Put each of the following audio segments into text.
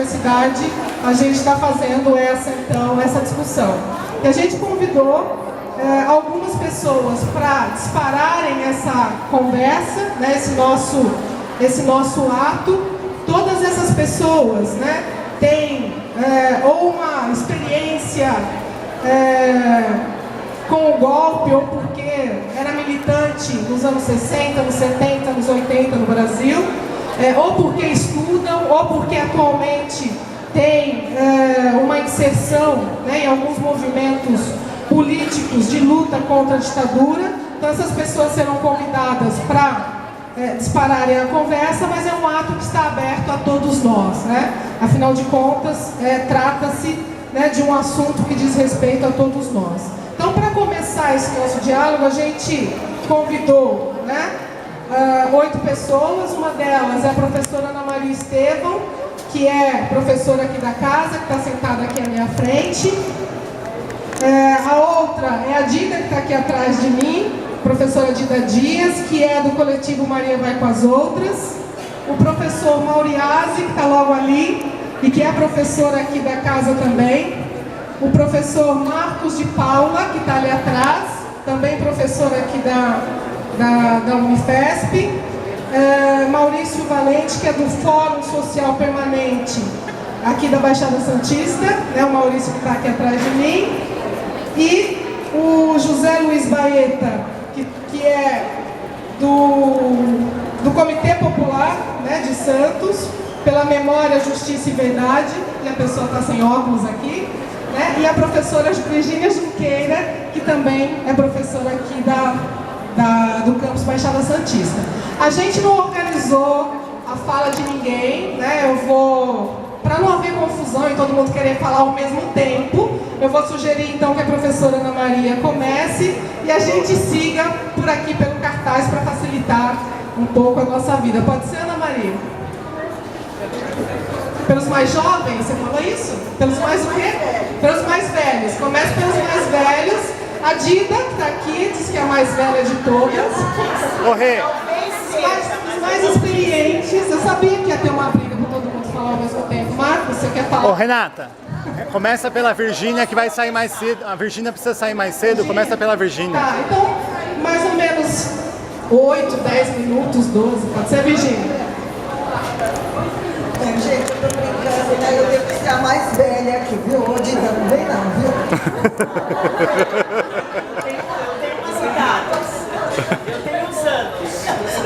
Universidade, a gente está fazendo essa discussão. E a gente convidou algumas pessoas para dispararem essa conversa, né, esse nosso ato. Todas essas pessoas, né, têm ou uma experiência com o golpe, ou porque era militante nos anos 60, nos 70, nos 80 no Brasil, ou porque estudam, ou porque atualmente tem uma inserção, né, em alguns movimentos políticos de luta contra a ditadura. Então essas pessoas serão convidadas para dispararem a conversa, mas é um ato que está aberto a todos nós, né? Afinal de contas, trata-se, né, de um assunto que diz respeito a todos nós. Então, para começar esse nosso diálogo, a gente convidou, né, 8 pessoas. Uma delas é a professora Ana Maria Estevão, que é professora aqui da casa, que está sentada aqui à minha frente. A outra é a Dida, que está aqui atrás de mim, professora Dida Dias, que é do coletivo Maria Vai com as Outras. O professor Mauriase, que está logo ali, e que é professor aqui da casa também. O professor Marcos de Paula, que está ali atrás, também professor aqui da Unifesp. Maurício Valente, que é do Fórum Social Permanente aqui da Baixada Santista, né, o Maurício que está aqui atrás de mim. E o José Luiz Baeta, que é do Comitê Popular, né, de Santos, pela Memória, Justiça e Verdade, e a pessoa está sem óculos aqui, né, e a professora Virgínia Junqueira, que também é professora aqui do campus Baixada Santista. A gente não organizou a fala de ninguém, né, para não haver confusão e todo mundo querer falar ao mesmo tempo, eu vou sugerir então que a professora Ana Maria comece e a gente siga por aqui pelo cartaz para facilitar um pouco a nossa vida. Pode ser, Ana Maria? Pelos mais jovens, você falou isso? Pelos mais o quê? Pelos mais velhos. Comece pelos mais velhos. A Dida, que está aqui, diz que é a mais velha de todas. Correr. Os mais experientes. Eu sabia que ia ter uma briga para todo mundo falar ao mesmo tempo. Marcos, você quer falar? Ô, Renata, começa pela Virgínia, que vai sair mais cedo. A Virgínia precisa sair mais cedo, começa pela Virgínia. Tá, então, mais ou menos 8, 10 minutos, 12. Pode ser, Virgínia? Gente, eu tô brincando, né? Eu devo ser a mais velha aqui, viu? Ô, Dida, não vem não, viu? Eu tenho uns anos.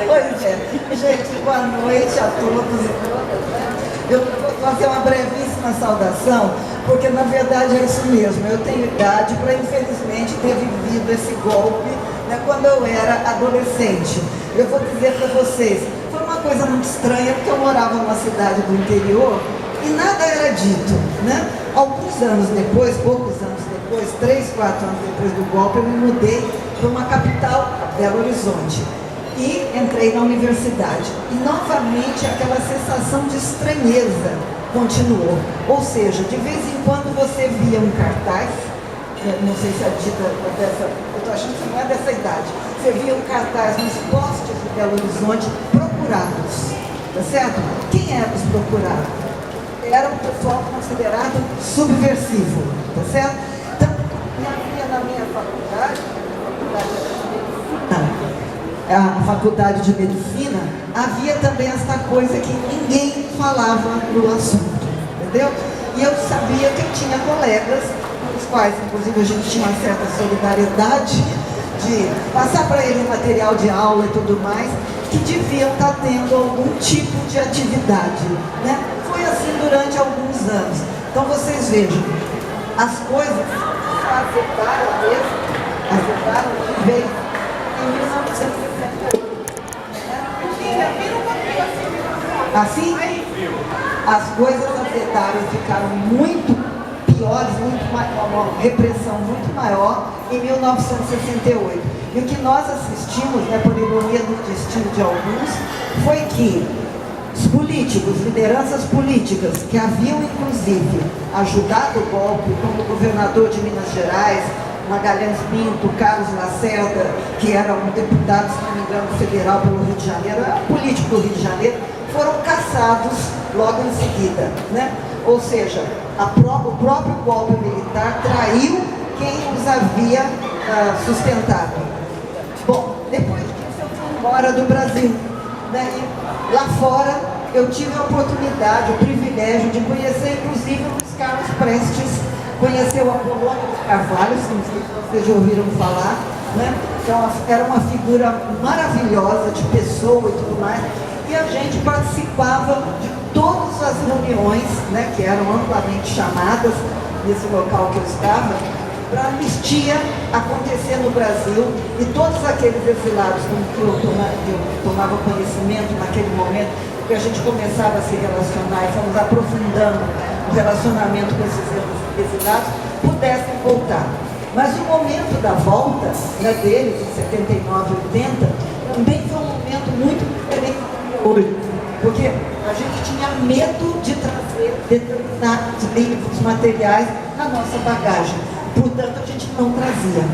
Pois é. Gente, boa noite a todos e todas, né? Eu vou fazer uma brevíssima saudação, porque na verdade é isso mesmo. Eu tenho idade para, infelizmente, ter vivido esse golpe, né, quando eu era adolescente. Eu vou dizer para vocês, foi uma coisa muito estranha, porque eu morava numa cidade do interior e nada era dito, né? Alguns anos depois, poucos anos depois, 3, 4 anos depois do golpe, eu me mudei para uma capital, Belo Horizonte, e entrei na universidade. E novamente aquela sensação de estranheza continuou. Ou seja, de vez em quando você via um cartaz, não sei se a Dida é dessa, eu estou achando que não é dessa idade, você via um cartaz nos postes de Belo Horizonte, procurados, tá certo? Quem eram os procurados? Era um pessoal considerado subversivo, tá certo? Então, na minha faculdade, a faculdade de medicina, havia também essa coisa que ninguém falava no assunto, entendeu? E eu sabia que eu tinha colegas, com os quais, inclusive, a gente tinha uma certa solidariedade, de passar para eles material de aula e tudo mais, que deviam estar tendo algum tipo de atividade, né? Foi assim durante alguns anos. Então vocês vejam, as coisas afetaram mesmo, afetaram de vez em 1968. Assim, as coisas afetaram e ficaram muito piores, uma repressão muito maior em 1968. E o que nós assistimos, né, por ironia do destino de alguns, foi que os políticos, lideranças políticas, que haviam inclusive ajudado o golpe, como o governador de Minas Gerais, Magalhães Pinto, Carlos Lacerda, que era um deputado, se não me engano, federal pelo Rio de Janeiro, era um político do Rio de Janeiro, foram caçados logo em seguida, né? Ou seja, o próprio golpe militar traiu quem os havia sustentado. Bom, depois disso eu fui embora do Brasil, né? E lá fora eu tive a oportunidade, o privilégio de conhecer inclusive o Luiz Carlos Prestes, conheceu a Polônia dos Carvalhos, não sei se vocês já ouviram falar, né? Então era uma figura maravilhosa de pessoa e tudo mais, e a gente participava de todas as reuniões, né, que eram amplamente chamadas nesse local que eu estava, para a anistia acontecer no Brasil, e todos aqueles exilados com que eu tomava conhecimento naquele momento, que a gente começava a se relacionar e fomos aprofundando o relacionamento com esses exilados, pudessem voltar. Mas o momento da volta, né, deles, em 79 e 80, também foi um momento muito diferente de hoje, porque a gente tinha medo de trazer determinados livros, materiais na nossa bagagem. Portanto, a gente não trazia.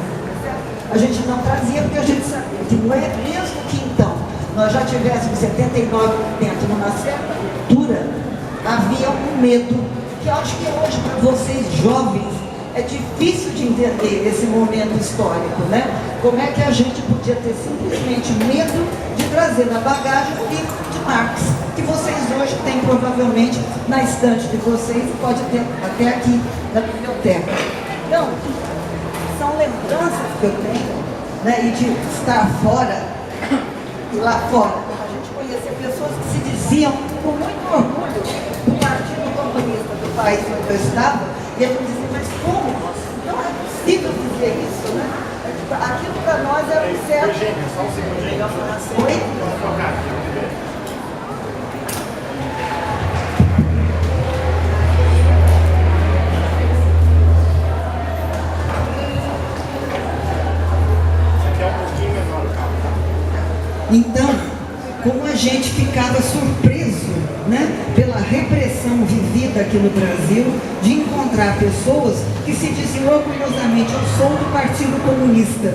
A gente não trazia porque a gente sabia que mesmo que então nós já tivéssemos 79 dentro numa certa cultura, havia um medo que eu acho que hoje para vocês jovens é difícil de entender esse momento histórico, né? Como é que a gente podia ter simplesmente medo de trazer na bagagem o livro de Marx, que vocês hoje têm provavelmente na estante de vocês e pode ter até aqui na biblioteca. Então, são lembranças que eu tenho, né, e de estar fora e lá fora, a gente conhecer pessoas que se diziam com muito orgulho do Partido Comunista do país onde eu estava, e eu dizia, mas como? Não é possível dizer isso, né? Aquilo para nós era um certo... Só um segundo. Oi? Então, como a gente ficava surpreso, né, pela repressão vivida aqui no Brasil, de encontrar pessoas que se diziam orgulhosamente, eu sou do Partido Comunista,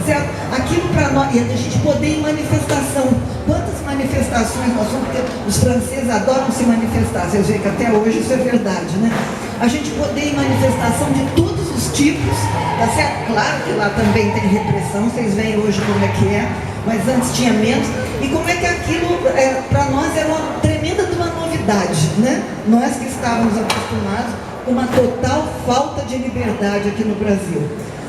certo? Aquilo para nós, e a gente poder ir em manifestação. Quantas manifestações nós somos, porque os franceses adoram se manifestar, vocês veem que até hoje isso é verdade, né? A gente poder ir em manifestação de todos os tipos, tá certo? Claro que lá também tem repressão, vocês veem hoje como é que é, mas antes tinha menos, e como é que aquilo para nós era uma tremenda de uma novidade, né? Nós que estávamos acostumados com uma total falta de liberdade aqui no Brasil.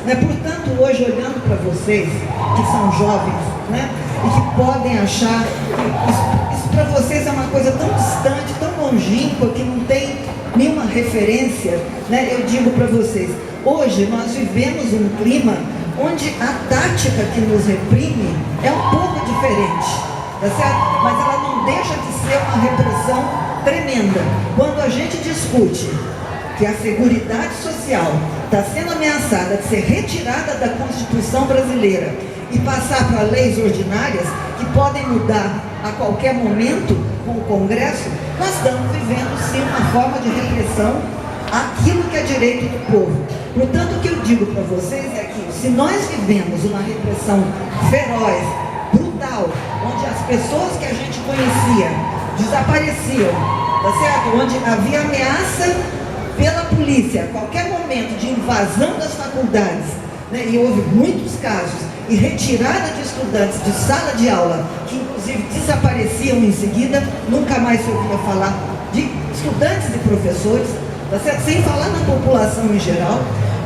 Né? Portanto, hoje, olhando para vocês, que são jovens, né, e que podem achar que isso para vocês é uma coisa tão distante, tão longínqua, que não tem nenhuma referência, né? Eu digo para vocês, hoje nós vivemos um clima onde a tática que nos reprime é um pouco diferente, tá certo? Mas ela não deixa de ser uma repressão tremenda. Quando a gente discute que a Seguridade Social está sendo ameaçada de ser retirada da Constituição brasileira e passar para leis ordinárias que podem mudar a qualquer momento com o Congresso, nós estamos vivendo sim uma forma de repressão àquilo que é direito do povo. Portanto, o que eu digo para vocês é que se nós vivemos uma repressão feroz, brutal, onde as pessoas que a gente conhecia desapareciam, tá certo? Onde havia ameaça pela polícia, a qualquer momento de invasão das faculdades, né? E houve muitos casos, e retirada de estudantes de sala de aula, que inclusive desapareciam em seguida, nunca mais se ouvia falar de estudantes e professores, tá certo? Sem falar na população em geral.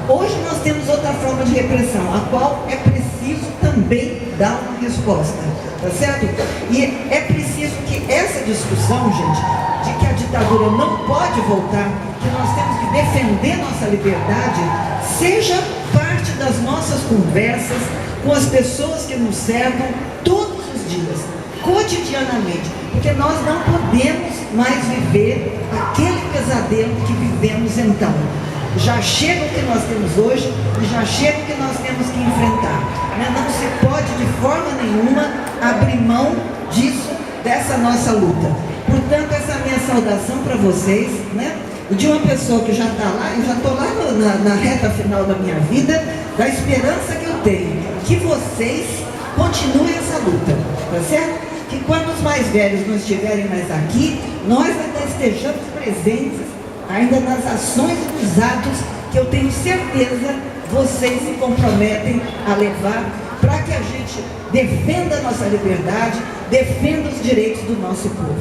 Hoje nós temos outra forma de repressão, a qual é preciso também dar uma resposta, tá certo? E é preciso que essa discussão, gente, de que a ditadura não pode voltar, que nós temos que defender nossa liberdade, seja parte das nossas conversas com as pessoas que nos cercam todos os dias, cotidianamente, porque nós não podemos mais viver aquele pesadelo que vivemos então. Já chega o que nós temos hoje e já chega o que nós temos que enfrentar, né? Não se pode de forma nenhuma abrir mão disso, dessa nossa luta. Portanto, essa minha saudação para vocês, né? De uma pessoa que já está lá, eu já estou lá na reta final da minha vida, da esperança que eu tenho, que vocês continuem essa luta, tá certo? que quando os mais velhos não estiverem mais aqui, nós ainda estejamos presentes, ainda nas ações e nos atos que eu tenho certeza vocês se comprometem a levar para que a gente defenda a nossa liberdade, defenda os direitos do nosso povo.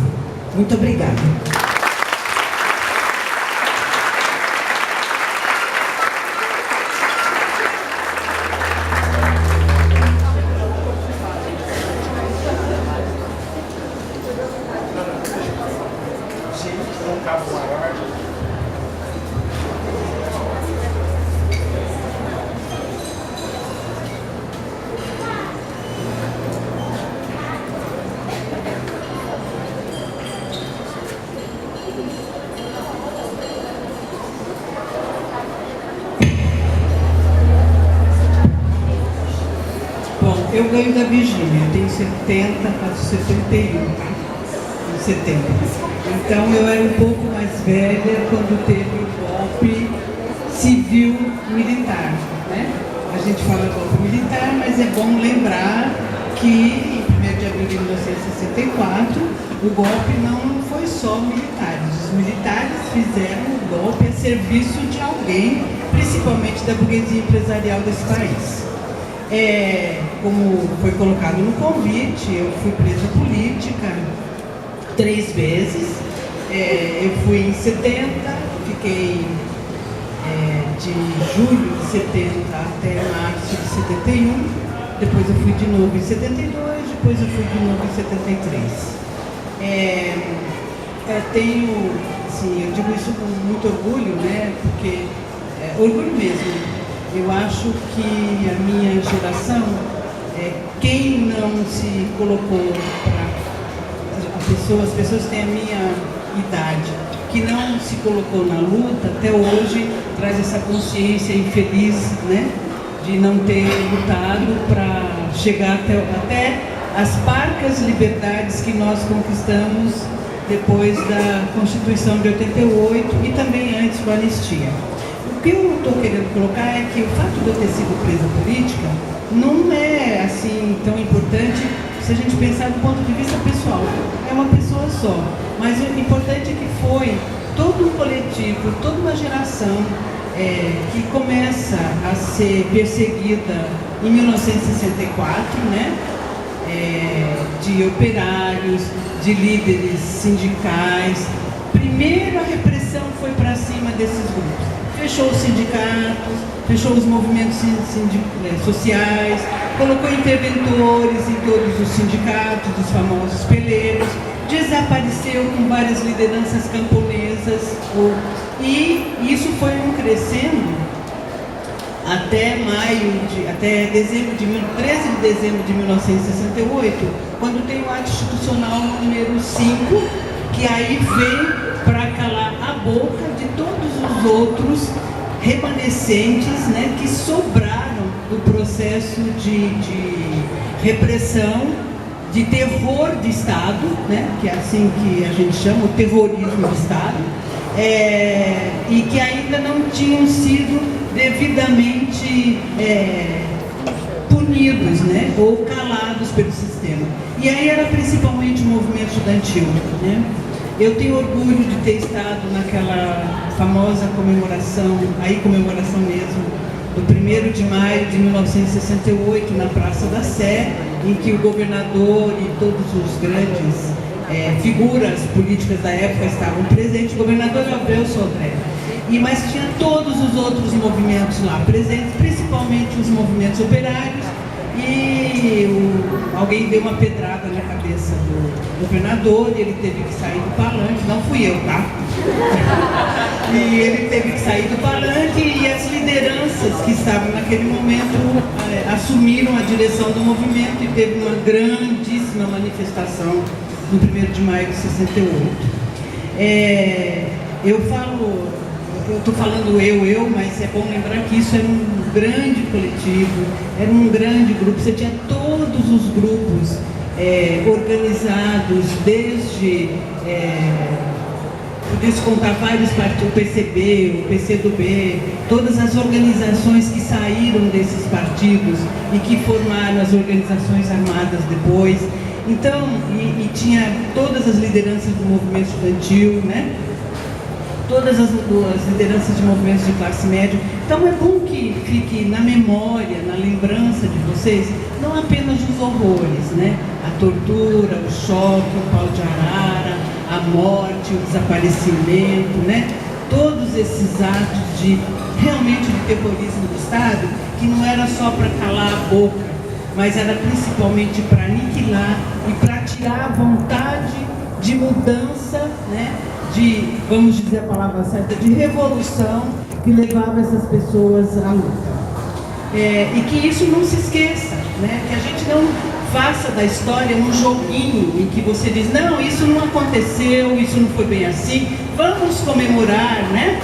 Muito obrigada. Eu ganho da Virgínia, eu tenho 70, faço 71, tá? Em setembro. Então eu era um pouco mais velha quando teve o golpe civil-militar, né? A gente fala golpe militar, mas é bom lembrar que em 1º de abril de 1964 o golpe não foi só militares. Os militares fizeram o golpe a serviço de alguém, principalmente da burguesia empresarial desse país. Como foi colocado no convite, eu fui presa política 3 vezes. Eu fui em 70, fiquei de julho de 70 até março de 71. Depois eu fui de novo em 72, depois eu fui de novo em 73. Tenho, assim, eu digo isso com muito orgulho, né? Porque, orgulho mesmo. Eu acho que a minha geração, quem não se colocou para as pessoas têm a minha idade, que não se colocou na luta, até hoje traz essa consciência infeliz, né, de não ter lutado para chegar até as parcas liberdades que nós conquistamos depois da Constituição de 88 e também antes com a anistia. O que eu estou querendo colocar é que o fato de eu ter sido presa política não é assim tão importante se a gente pensar do ponto de vista pessoal. É uma pessoa só, mas o importante é que foi todo um coletivo, toda uma geração que começa a ser perseguida em 1964, né? De operários, de líderes sindicais. Primeiro a repressão foi para cima desses grupos. Fechou os sindicatos, fechou os movimentos sociais, colocou interventores em todos os sindicatos, os famosos peleiros, desapareceu com várias lideranças camponesas, e isso foi crescendo até 13 de dezembro de 1968, quando tem o ato institucional número 5, que aí vem para calar a boca de todos os outros remanescentes, né, que sobraram do processo de repressão, de terror de Estado, né, que é assim que a gente chama, o terrorismo de Estado, e que ainda não tinham sido devidamente punidos, né, ou calados pelo sistema. E aí era principalmente o movimento estudantil, né? Eu tenho orgulho de ter estado naquela famosa comemoração mesmo, do 1º de maio de 1968, na Praça da Sé, em que o governador e todos os grandes figuras políticas da época estavam presentes, o governador Abel Sodré. Mas tinha todos os outros movimentos lá presentes, principalmente os movimentos operários, e alguém deu uma pedrada na cabeça do governador e ele teve que sair do palanque. Não fui eu, tá? E ele teve que sair do palanque e as lideranças que estavam naquele momento assumiram a direção do movimento e teve uma grandíssima manifestação no 1º de maio de 68. Eu estou falando mas é bom lembrar que isso era um grande coletivo, era um grande grupo. Você tinha todos os grupos organizados, desde podia-se contar vários partidos, o PCB, o PCdoB, todas as organizações que saíram desses partidos e que formaram as organizações armadas depois. Então, e tinha todas as lideranças do movimento estudantil, né? Todas as lideranças de movimentos de classe média. Então é bom que fique na memória, na lembrança de vocês, não apenas os horrores, né? A tortura, o choque, o pau de arara, a morte, o desaparecimento, né? Todos esses atos de realmente de terrorismo do Estado, que não era só para calar a boca, mas era principalmente para aniquilar e para tirar a vontade de mudança, né? De, vamos dizer a palavra certa, de revolução que levava essas pessoas à luta. E que isso não se esqueça, né? Que a gente não faça da história um joguinho em que você diz, não, isso não aconteceu, isso não foi bem assim, vamos comemorar, né?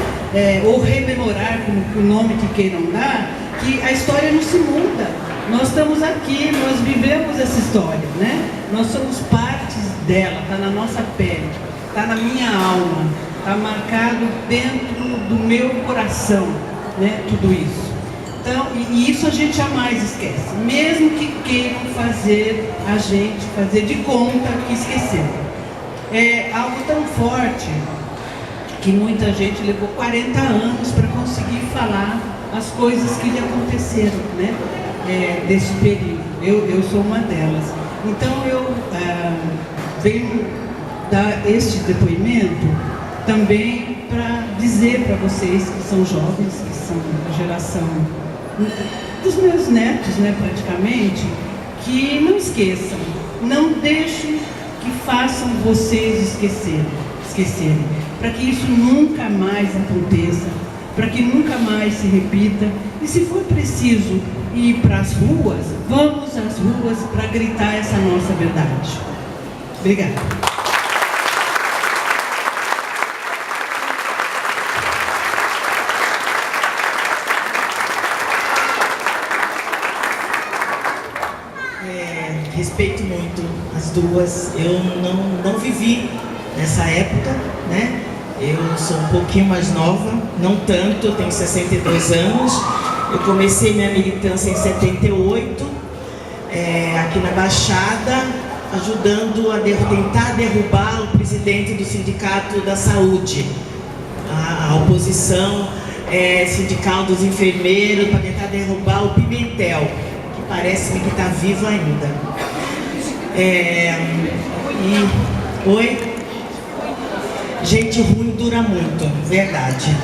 Ou rememorar, como o nome que queiram dar, que a história não se muda. Nós estamos aqui, nós vivemos essa história, né? Nós somos partes dela, está na nossa pele. Está na minha alma, está marcado dentro do meu coração, né, tudo isso. Então, e isso a gente jamais esquece, mesmo que queiram fazer a gente fazer de conta que esqueceu. É algo tão forte que muita gente levou 40 anos para conseguir falar as coisas que lhe aconteceram, né, desse período. Eu sou uma delas. Então eu venho dar este depoimento também para dizer para vocês que são jovens, que são da geração dos meus netos, né, praticamente, que não esqueçam, não deixem que façam vocês esquecerem, para que isso nunca mais aconteça, para que nunca mais se repita, e se for preciso ir para as ruas, vamos às ruas para gritar essa nossa verdade. Obrigada. Respeito muito as duas. Eu não vivi nessa época, né? Eu sou um pouquinho mais nova, não tanto, eu tenho 62 anos. Eu comecei minha militância em 78, aqui na Baixada, ajudando a tentar derrubar o presidente do Sindicato da Saúde, a oposição sindical dos enfermeiros, para tentar derrubar o Pimentel, que parece-me que está vivo ainda. Oi? Gente ruim dura muito, verdade.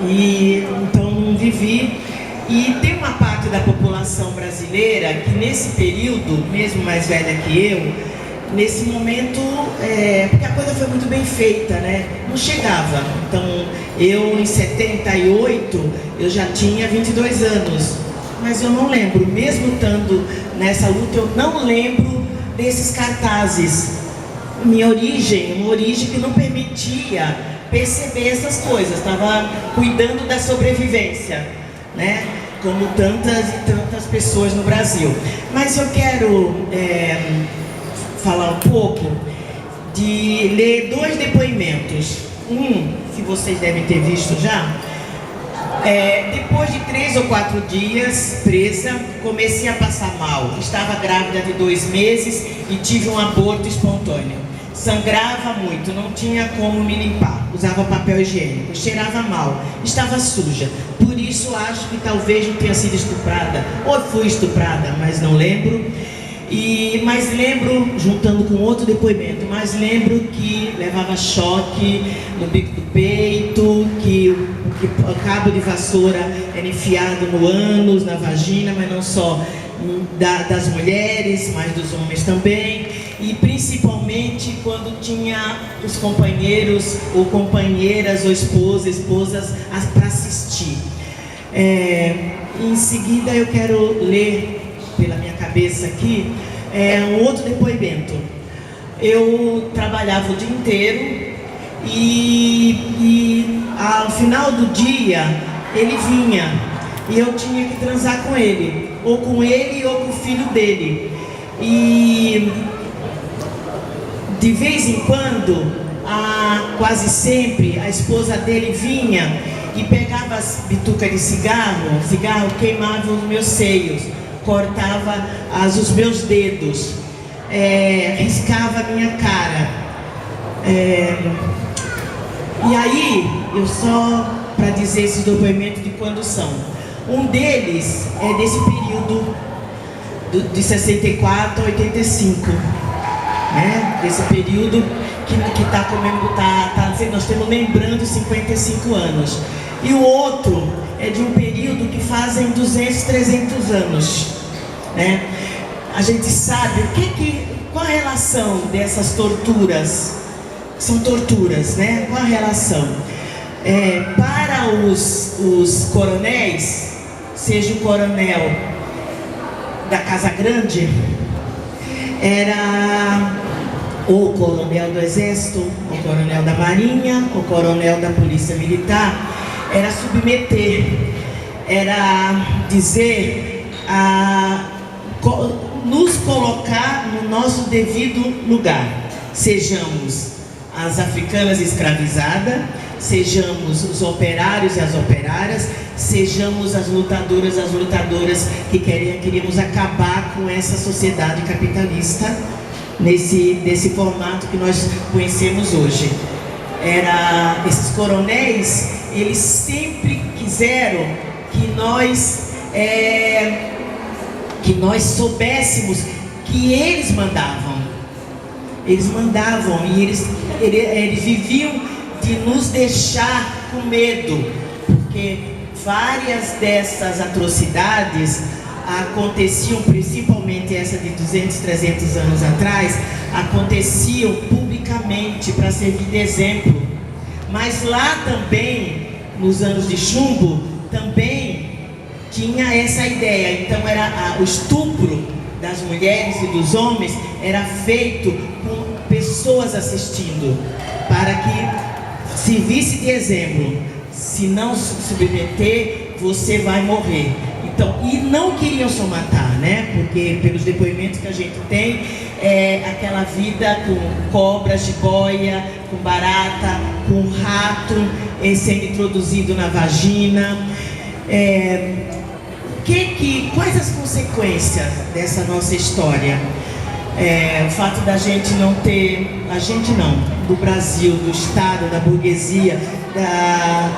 Então não vivi. E tem uma parte da população brasileira que nesse período, mesmo mais velha que eu, nesse momento, porque a coisa foi muito bem feita, né? Não chegava. Então eu em 78 eu já tinha 22 anos. Mas eu não lembro, mesmo estando nessa luta, eu não lembro desses cartazes. Minha origem, uma origem que não permitia perceber essas coisas, estava cuidando da sobrevivência, né? Como tantas e tantas pessoas no Brasil. Mas eu quero falar um pouco, de ler dois depoimentos. Que vocês devem ter visto já. Depois de 3 ou 4 dias presa, comecei a passar mal. Estava grávida de 2 meses e tive um aborto espontâneo. Sangrava muito, não tinha como me limpar. Usava papel higiênico, cheirava mal, estava suja. Por isso acho que talvez não tenha sido estuprada. Ou fui estuprada, mas não lembro. Mas lembro, juntando com outro depoimento, mas lembro que levava choque no bico do peito, que o cabo de vassoura era enfiado no ânus, na vagina, mas não só das mulheres, mas dos homens também. E principalmente quando tinha os companheiros ou companheiras ou esposas para assistir. Em seguida eu quero ler pela minha cabeça aqui, um outro depoimento. Eu trabalhava o dia inteiro e ao final do dia ele vinha e eu tinha que transar com ele ou com o filho dele. E de vez em quando, quase sempre, a esposa dele vinha e pegava as bitucas de cigarro queimava os meus seios, cortava os meus dedos, riscava a minha cara. E aí, eu só para dizer esses depoimentos de quando são. Um deles é desse período de 64 a 85, né? Desse período que está comendo, nós estamos lembrando 55 anos. E o outro é de um período que fazem 200, 300 anos, né? A gente sabe qual a relação dessas torturas? São torturas, né? Qual a relação? Para os coronéis, seja o coronel da Casa Grande, era o coronel do Exército, o coronel da Marinha, o coronel da Polícia Militar, era submeter, era dizer, nos colocar no nosso devido lugar, sejamos as africanas escravizadas, sejamos os operários e as operárias, sejamos as lutadoras que queríamos acabar com essa sociedade capitalista nesse formato que nós conhecemos hoje. Esses coronéis, eles sempre quiseram que nós soubéssemos que eles mandavam. Eles mandavam e eles viviam de nos deixar com medo, porque várias dessas atrocidades aconteciam, principalmente essa de 200, 300 anos atrás, aconteciam publicamente para servir de exemplo. Mas lá também, nos anos de chumbo, também tinha essa ideia. Então o estupro das mulheres e dos homens era feito com pessoas assistindo, para que servisse de exemplo. Se não submeter, você vai morrer. Então, e não queriam só matar, né? Porque pelos depoimentos que a gente tem, aquela vida com cobras, jiboia, com barata, com rato sendo introduzido na vagina. Quais as consequências dessa nossa história? O fato da gente não ter, do Brasil, do Estado, da burguesia,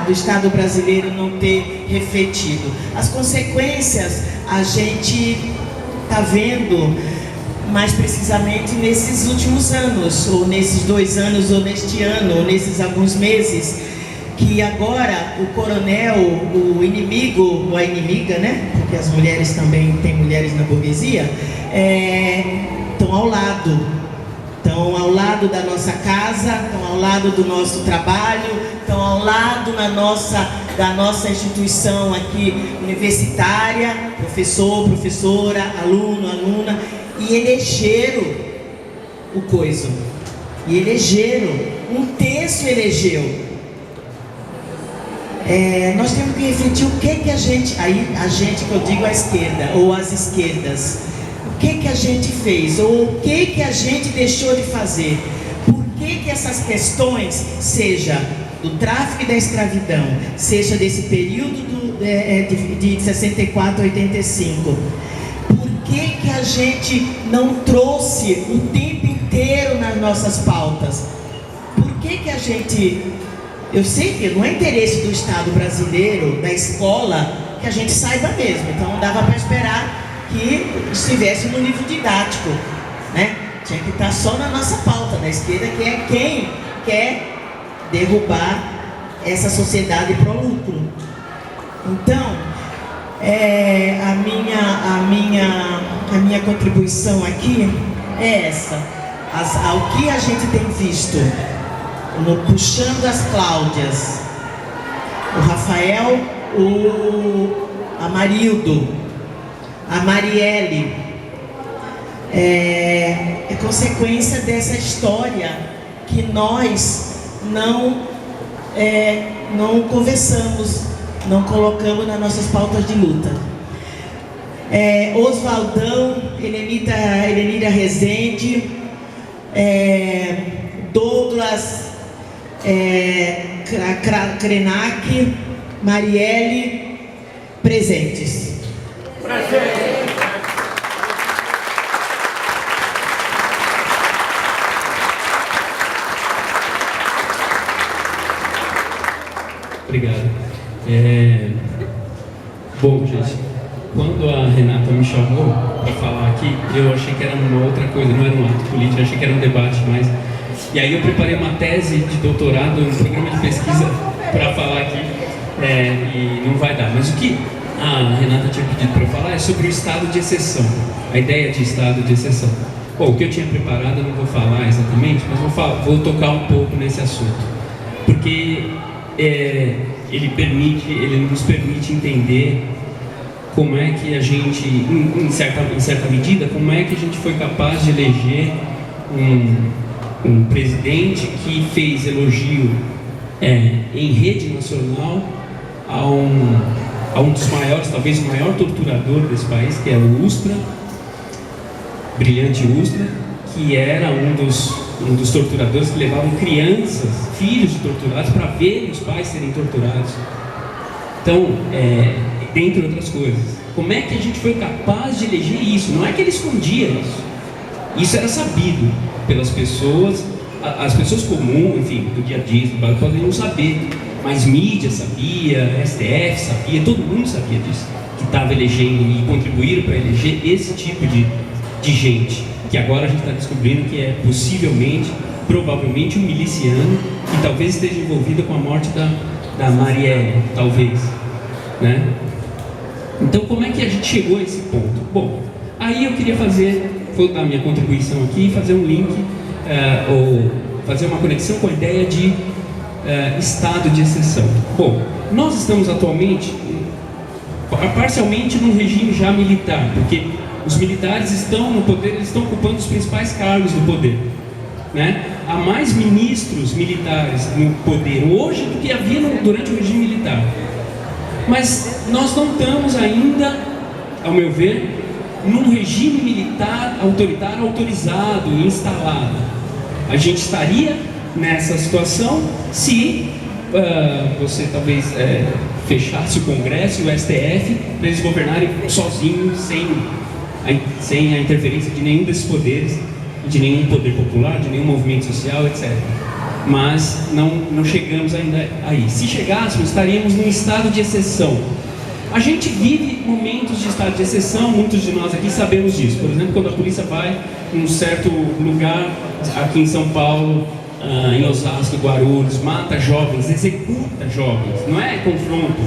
do Estado brasileiro não ter refletido. As consequências a gente está vendo mais precisamente nesses últimos anos, ou nesses 2 anos, ou neste ano, ou nesses alguns meses, que agora o coronel, o inimigo, ou a inimiga, né? Porque as mulheres também, tem mulheres na burguesia, estão ao lado da nossa casa, estão ao lado do nosso trabalho, estão ao lado da nossa instituição aqui universitária, professor, professora, aluno, aluna, e elegeram o coiso. E elegeram, um terço elegeu. Nós temos que refletir o que a gente, a gente que eu digo a esquerda, ou as esquerdas, o que a gente fez, ou o que a gente deixou de fazer. Por que essas questões, seja do tráfico e da escravidão, seja desse período de 64 a 85, por que a gente não trouxe o tempo inteiro nas nossas pautas? Por que a gente... Eu sei que não é interesse do Estado brasileiro, da escola, que a gente saiba mesmo. Então não dava para esperar que estivesse no livro didático, né? Tinha que estar só na nossa pauta da esquerda, que é quem quer derrubar essa sociedade pro lucro. Então, a minha contribuição aqui é essa. Ao que a gente tem visto no Puxando as Cláudias, o Rafael, a Marildo, a Marielle, é consequência dessa história que nós não conversamos, não colocamos nas nossas pautas de luta. Oswaldão, Helenira Rezende, Douglas Krenak, Marielle, presentes. Presente. Obrigado. Bom, gente, quando a Renata me chamou para falar aqui, eu achei que era uma outra coisa, não era um ato político, eu achei que era um debate mais. E aí eu preparei uma tese de doutorado, um programa de pesquisa para falar aqui, e não vai dar. Mas o que a Renata tinha pedido para eu falar é sobre o estado de exceção, a ideia de estado de exceção. Bom, o que eu tinha preparado eu não vou falar exatamente, mas vou tocar um pouco nesse assunto, porque ele nos permite entender como é que a gente, em certa medida, como é que a gente foi capaz de eleger um presidente que fez elogio em rede nacional a um dos maiores, talvez o maior torturador desse país, que é o Ustra, brilhante Ustra, que era um dos torturadores que levavam crianças, filhos de torturados, para verem os pais serem torturados. Então, dentre outras coisas, como é que a gente foi capaz de eleger isso? Não é que ele escondia isso. Isso era sabido pelas pessoas, as pessoas comuns, enfim, do dia a dia, podem não saber, mas mídia sabia, STF sabia, todo mundo sabia disso, que estava elegendo e contribuíram para eleger esse tipo de gente, que agora a gente está descobrindo que é possivelmente, provavelmente um miliciano que talvez esteja envolvido com a morte da Marielle, talvez, né? Então, como é que a gente chegou a esse ponto? Bom, aí eu queria vou dar minha contribuição aqui e fazer um link, ou fazer uma conexão com a ideia de estado de exceção. Bom, nós estamos atualmente, parcialmente, num regime já militar, porque os militares estão no poder, eles estão ocupando os principais cargos do poder, né? Há mais ministros militares no poder hoje do que havia durante o regime militar. Mas nós não estamos ainda, ao meu ver, num regime militar autoritário autorizado e instalado. A gente estaria nessa situação se você talvez fechasse o Congresso e o STF para eles governarem sozinhos, sem a interferência de nenhum desses poderes, de nenhum poder popular, de nenhum movimento social, etc. Mas não chegamos ainda aí. Se chegássemos, estaríamos num estado de exceção. A gente vive momentos de estado de exceção, muitos de nós aqui sabemos disso. Por exemplo, quando a polícia vai em um certo lugar, aqui em São Paulo, em Osasco, Guarulhos, mata jovens, executa jovens, não é confronto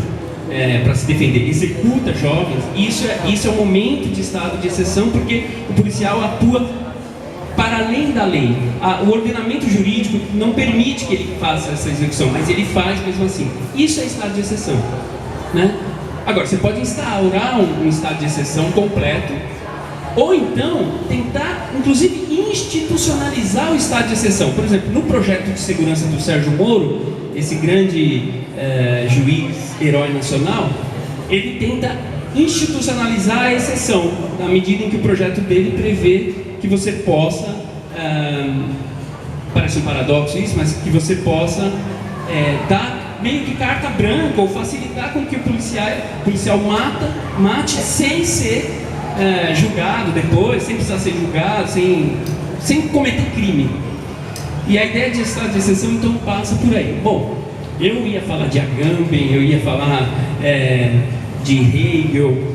para se defender, executa jovens. Isso é um momento de estado de exceção, porque o policial atua para além da lei. O ordenamento jurídico não permite que ele faça essa execução, mas ele faz mesmo assim. Isso é estado de exceção, né? Agora, você pode instaurar um estado de exceção completo, ou então tentar, inclusive, institucionalizar o estado de exceção. Por exemplo, no projeto de segurança do Sérgio Moro, esse grande juiz, herói nacional, ele tenta institucionalizar a exceção, na medida em que o projeto dele prevê que você possa, parece um paradoxo isso, mas que você possa dar meio que carta branca ou facilitar com que o policial mate sem ser julgado depois, sem precisar ser julgado, sem cometer crime. E a ideia de estado de exceção então passa por aí. Bom, eu ia falar de Agamben, eu ia falar de Hegel,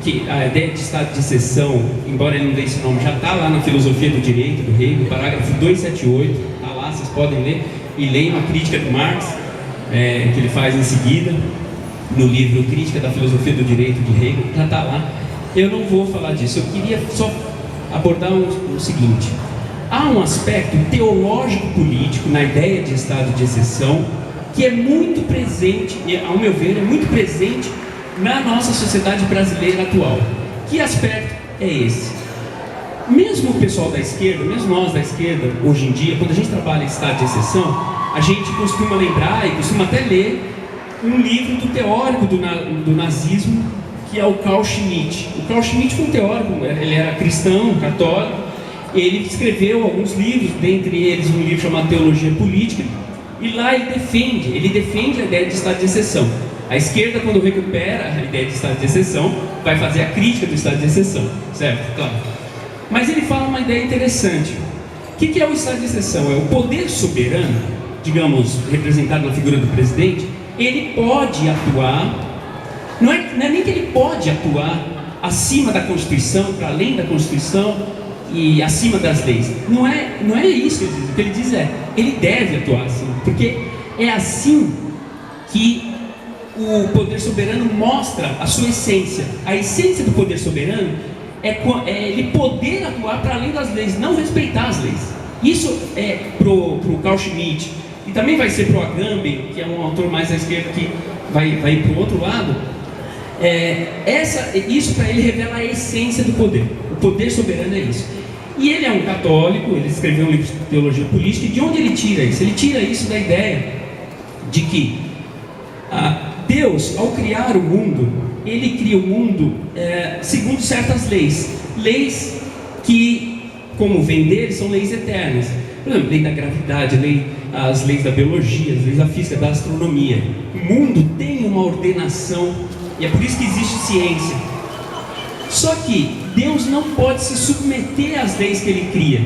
que a ideia de estado de exceção, embora ele não dê esse nome, já está lá na Filosofia do Direito do Hegel, parágrafo 278, está lá, vocês podem ler, e leiam a crítica do Marx, que ele faz em seguida, no livro Crítica da Filosofia do Direito de Hegel, já está lá. Eu não vou falar disso, eu queria só abordar o seguinte: há um aspecto teológico-político na ideia de estado de exceção que é muito presente, ao meu ver, é muito presente na nossa sociedade brasileira atual. Que aspecto é esse? Mesmo o pessoal da esquerda, mesmo nós da esquerda, hoje em dia, quando a gente trabalha em estado de exceção, a gente costuma lembrar e costuma até ler um livro do teórico do nazismo, que é o Carl Schmitt. O Carl Schmitt foi um teórico, ele era cristão, católico, ele escreveu alguns livros, dentre eles um livro chamado Teologia Política, e lá ele defende a ideia de estado de exceção. A esquerda, quando recupera a ideia de estado de exceção, vai fazer a crítica do estado de exceção, certo? Claro. Mas ele fala uma ideia interessante. O que é o estado de exceção? É o poder soberano, digamos, representado na figura do presidente, ele pode atuar, não é nem que ele pode atuar acima da Constituição, para além da Constituição e acima das leis. Não é isso que ele diz. O que ele diz é, ele deve atuar assim, porque é assim que o poder soberano mostra a sua essência. A essência do poder soberano é ele poder atuar para além das leis, não respeitar as leis. Isso é pro Carl Schmitt, e também vai ser pro Agamben, que é um autor mais à esquerda que vai ir para o outro lado. Isso para ele revela a essência do poder. O poder soberano é isso. E ele é um católico, ele escreveu um livro de teologia política, e de onde ele tira isso? Ele tira isso da ideia de que Deus, ao criar o mundo, ele cria o mundo segundo certas leis. Leis que, como vem dele, são leis eternas. Por exemplo, lei da gravidade, as leis da biologia, as leis da física, da astronomia. O mundo tem uma ordenação, e é por isso que existe ciência. Só que Deus não pode se submeter às leis que ele cria.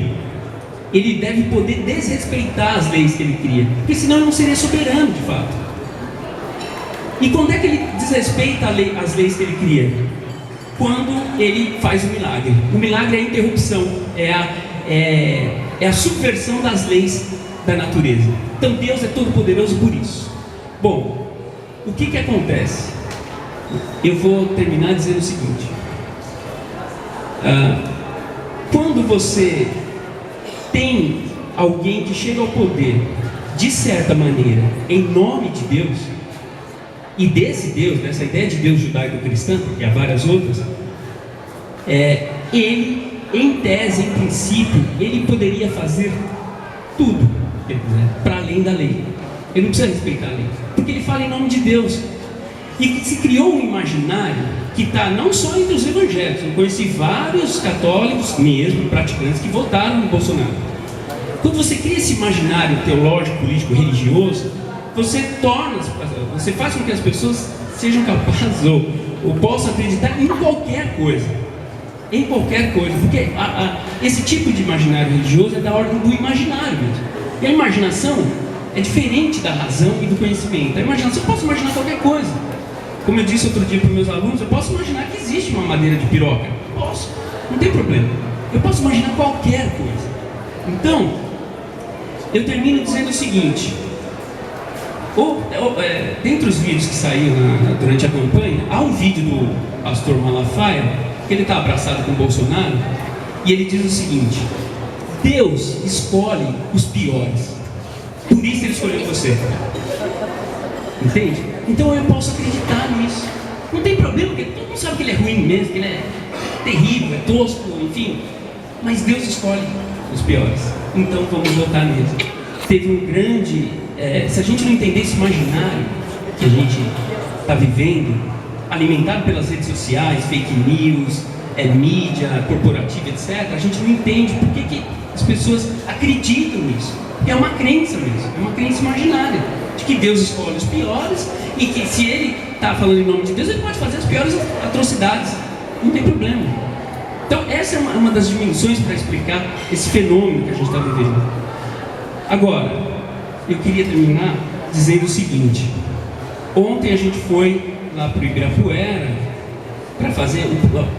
Ele deve poder desrespeitar as leis que ele cria, porque senão ele não seria soberano de fato. E quando é que ele desrespeita as leis que ele cria? Quando ele faz o milagre. O milagre é a interrupção, é a subversão das leis da natureza. Então Deus é todo poderoso por isso. Bom, o que acontece? Eu vou terminar dizendo o seguinte: quando você tem alguém que chega ao poder de certa maneira em nome de Deus, e desse Deus, dessa ideia de Deus judaico-cristã, porque há várias outras, ele, em tese, em princípio, ele poderia fazer tudo que ele quiser, para além da lei. Ele não precisa respeitar a lei, porque ele fala em nome de Deus. E que se criou um imaginário que está não só entre os evangélicos. Eu conheci vários católicos mesmo, praticantes, que votaram no Bolsonaro. Quando você cria esse imaginário teológico, político, religioso, você faz com que as pessoas sejam capazes ou possam acreditar em qualquer coisa. Em qualquer coisa. Porque esse tipo de imaginário religioso é da ordem do imaginário mesmo. E a imaginação é diferente da razão e do conhecimento. A imaginação, eu posso imaginar qualquer coisa. Como eu disse outro dia para os meus alunos, eu posso imaginar que existe uma madeira de piroca. Posso, não tem problema. Eu posso imaginar qualquer coisa. Então, eu termino dizendo o seguinte: dentre os vídeos que saíram durante a campanha, há um vídeo do pastor Malafaia, que ele está abraçado com o Bolsonaro, e ele diz o seguinte: Deus escolhe os piores, por isso ele escolheu você. Entende? Então eu posso acreditar nisso. Não tem problema, porque todo mundo sabe que ele é ruim mesmo, que ele é terrível, é tosco, enfim. Mas Deus escolhe os piores. Então vamos votar nele. Teve um grande... se a gente não entender esse imaginário que a gente está vivendo, alimentado pelas redes sociais, fake news, mídia corporativa, etc., a gente não entende por que as pessoas acreditam nisso. É uma crença mesmo, é uma crença imaginária, de que Deus escolhe os piores e que se ele está falando em nome de Deus, ele pode fazer as piores atrocidades, não tem problema. Então essa é uma das dimensões para explicar esse fenômeno que a gente está vivendo. Agora, eu queria terminar dizendo o seguinte: ontem a gente foi lá para o Ibirapuera para fazer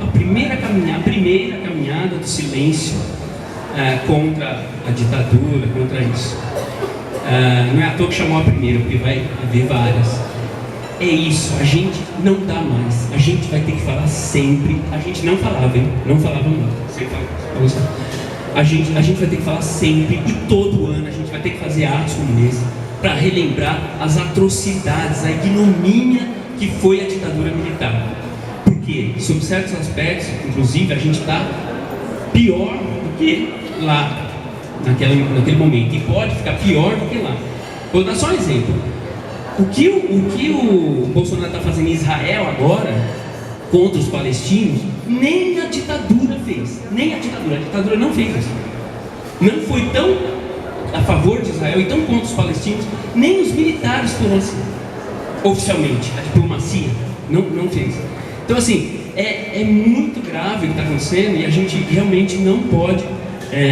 a primeira caminhada do silêncio contra a ditadura, contra isso. Não é à toa que chamou a primeira, porque vai haver várias. É isso, a gente não dá mais, a gente vai ter que falar sempre. A gente não falava, hein? Não falava muito. A gente vai ter que falar sempre, e todo ano a gente vai ter que fazer atos como esse para relembrar as atrocidades, a ignomínia que foi a ditadura militar. Porque, sob certos aspectos, inclusive, a gente está pior do que lá, naquele momento, e pode ficar pior do que lá. Vou dar só um exemplo. O que o Bolsonaro está fazendo em Israel agora, contra os palestinos, nem a ditadura fez. Nem a ditadura não fez isso. Não foi tão a favor de Israel e tão contra os palestinos, nem os militares foram assim, oficialmente. A diplomacia não fez. Então, assim, é muito grave o que está acontecendo, e a gente realmente não pode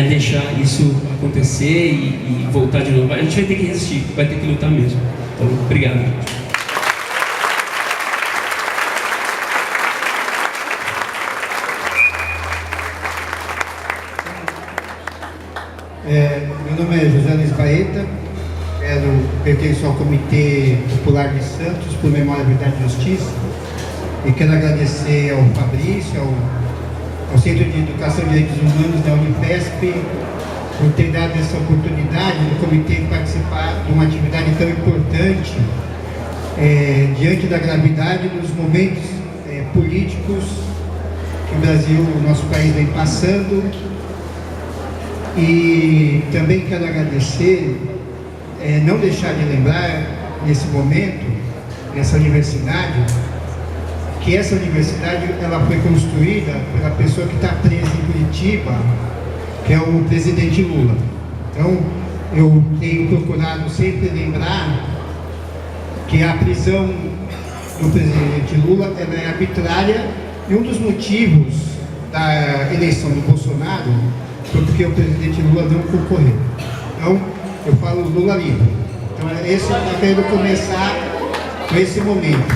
deixar isso acontecer e voltar de novo. A gente vai ter que resistir, vai ter que lutar mesmo. Então, obrigado. Baeta, pertenço ao Comitê Popular de Santos por Memória, Verdade e Justiça, e quero agradecer ao Fabrício, ao Centro de Educação e Direitos Humanos da Unifesp, por ter dado essa oportunidade do comitê participar de uma atividade tão importante diante da gravidade dos momentos políticos que o Brasil, o nosso país, vem passando. E também quero agradecer, não deixar de lembrar, nesse momento, nessa universidade, que essa universidade ela foi construída pela pessoa que está presa em Curitiba, que é o presidente Lula. Então, eu tenho procurado sempre lembrar que a prisão do presidente Lula ela é arbitrária, e um dos motivos da eleição do Bolsonaro foi porque o presidente Lula não concorreu. Então, eu falo Lula livre. Então, esse eu estou querendo começar com esse momento.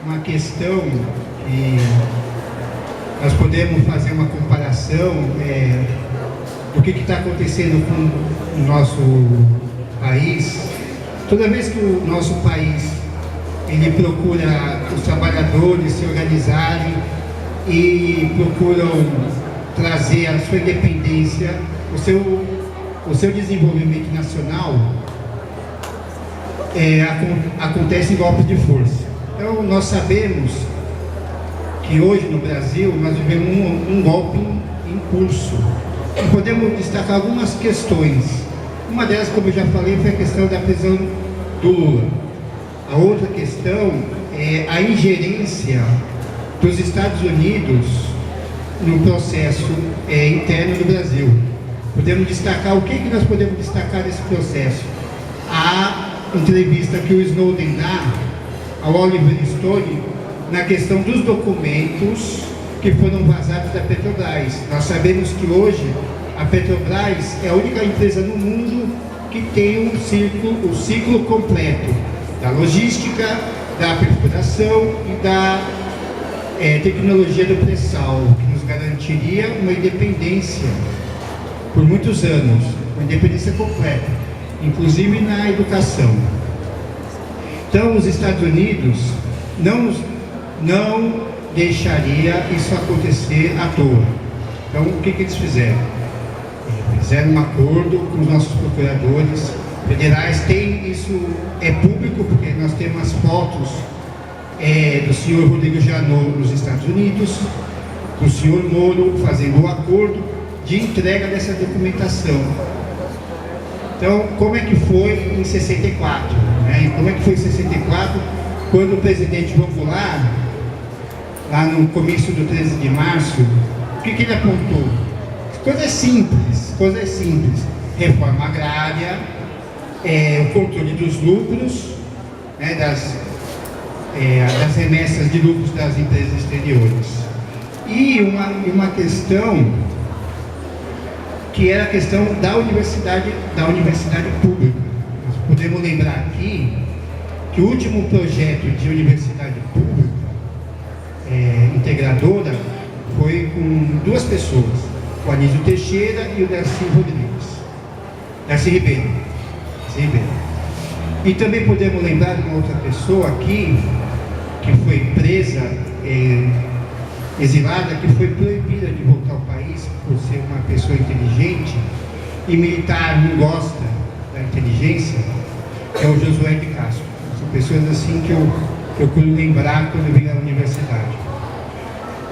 Uma questão que nós podemos fazer uma comparação do que está acontecendo com o nosso país. Toda vez que o nosso país ele procura os trabalhadores se organizarem e procuram trazer a sua independência, o seu desenvolvimento nacional, acontece em golpes de força. Então, nós sabemos que hoje no Brasil nós vivemos um golpe em curso. E podemos destacar algumas questões. Uma delas, como eu já falei, foi a questão da prisão do Lula. A outra questão é a ingerência dos Estados Unidos no processo interno do Brasil. Podemos destacar, o que nós podemos destacar desse processo? A entrevista que o Snowden dá ao Oliver Stone na questão dos documentos que foram vazados da Petrobras. Nós sabemos que hoje a Petrobras é a única empresa no mundo que tem o ciclo completo da logística, da perfuração e da tecnologia do pré-sal, que nos garantiria uma independência por muitos anos, uma independência completa, inclusive na educação. Então, os Estados Unidos não deixaria isso acontecer à toa. Então, o que eles fizeram? Fizeram um acordo com os nossos procuradores federais. Isso é público, porque nós temos as fotos do senhor Rodrigo Janot nos Estados Unidos, do senhor Moro fazendo o acordo de entrega dessa documentação. Então, como é que foi em 64? Como é que foi em 64, quando o presidente João Goulart, lá no comício do 13 de março, o que ele apontou? Coisas simples. Reforma agrária, o controle dos lucros, das remessas de lucros das empresas exteriores. E uma questão que era a questão da universidade pública. Nós podemos lembrar aqui que o último projeto de universidade pública integradora foi com duas pessoas, o Anísio Teixeira e o Darcy Ribeiro. E também podemos lembrar de uma outra pessoa aqui que foi presa, exilada, que foi proibida de voltar ao país por ser uma pessoa inteligente, e militar não gosta da inteligência, é o Josué de Castro. São pessoas assim que eu procuro lembrar quando eu vim à universidade.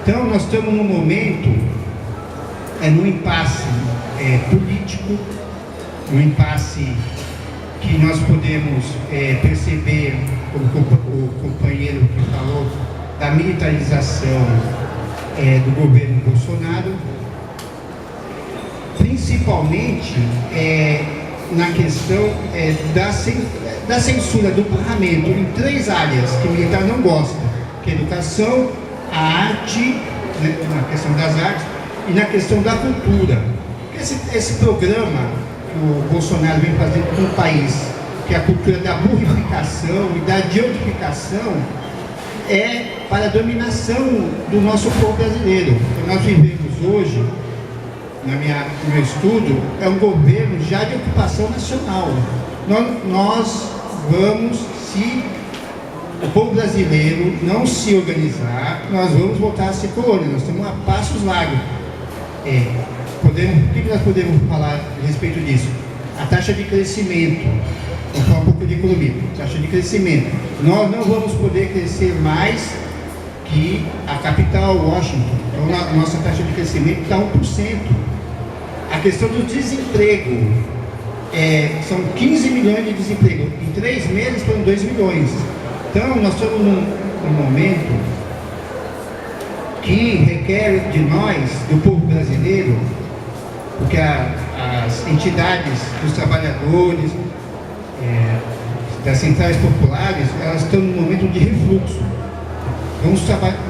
Então, nós estamos num momento, num impasse político, num impasse que nós podemos perceber, como o companheiro que falou, da militarização do governo Bolsonaro, principalmente na questão da censura do parlamento em três áreas que o militar não gosta, que é a educação, a arte, na questão das artes, e na questão da cultura. Esse programa que o Bolsonaro vem fazendo com o país, que é a cultura da burrificação e da deificação, é para a dominação do nosso povo brasileiro. Então, nós vivemos hoje, no meu estudo, é um governo já de ocupação nacional. Nós vamos, se o povo brasileiro não se organizar, nós vamos voltar a ser colônia. Nós estamos a passos largos. O que nós podemos falar a respeito disso? A taxa de crescimento. Vamos falar um pouco de economia. Taxa de crescimento. Nós não vamos poder crescer mais que a capital, Washington. Então, a nossa taxa de crescimento está 1%. A questão do desemprego. São 15 milhões de desemprego. Em 3 meses foram 2 milhões. Então, nós estamos num momento que requer de nós, do povo brasileiro, porque as entidades dos trabalhadores, das centrais populares, elas estão num momento de refluxo.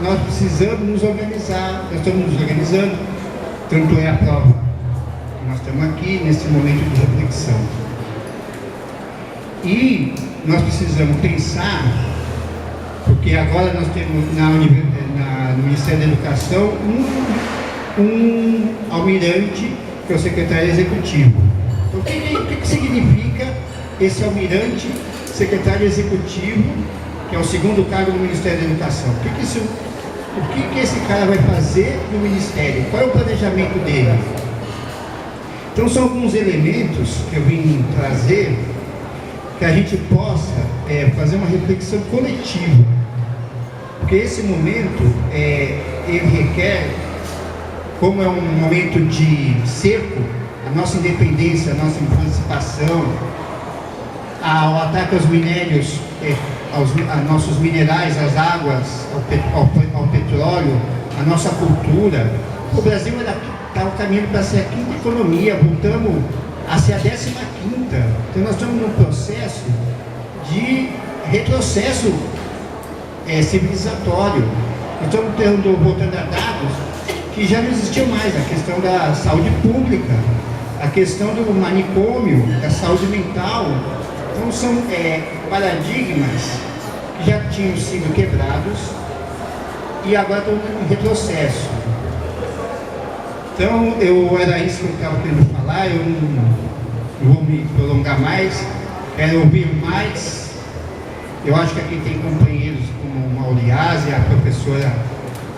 Nós precisamos nos organizar, nós estamos nos organizando, tanto é a prova que nós estamos aqui nesse momento de reflexão. E nós precisamos pensar, porque agora nós temos no Ministério da Educação um almirante, que é o secretário executivo. Então, o que significa esse almirante, secretário executivo, que é o segundo cargo no Ministério da Educação? O que esse cara vai fazer no Ministério? Qual é o planejamento dele? Então, são alguns elementos que eu vim trazer que a gente possa fazer uma reflexão coletiva. Porque esse momento, ele requer, como é um momento de cerco, a nossa independência, a nossa emancipação, ao ataque aos minérios, a nossos minerais, às águas, ao petróleo, a nossa cultura. O Brasil está caminhando para ser a 5ª economia, voltamos a ser a 15ª. Então nós estamos num processo de retrocesso civilizatório. Nós estamos voltando a dados que já não existiam mais, a questão da saúde pública, a questão do manicômio, da saúde mental. Então são paradigmas que já tinham sido quebrados e agora estão em retrocesso. Então era isso que eu estava querendo falar, eu não vou me prolongar mais, quero ouvir mais. Eu acho que aqui tem companheiros como o Mauriase, a professora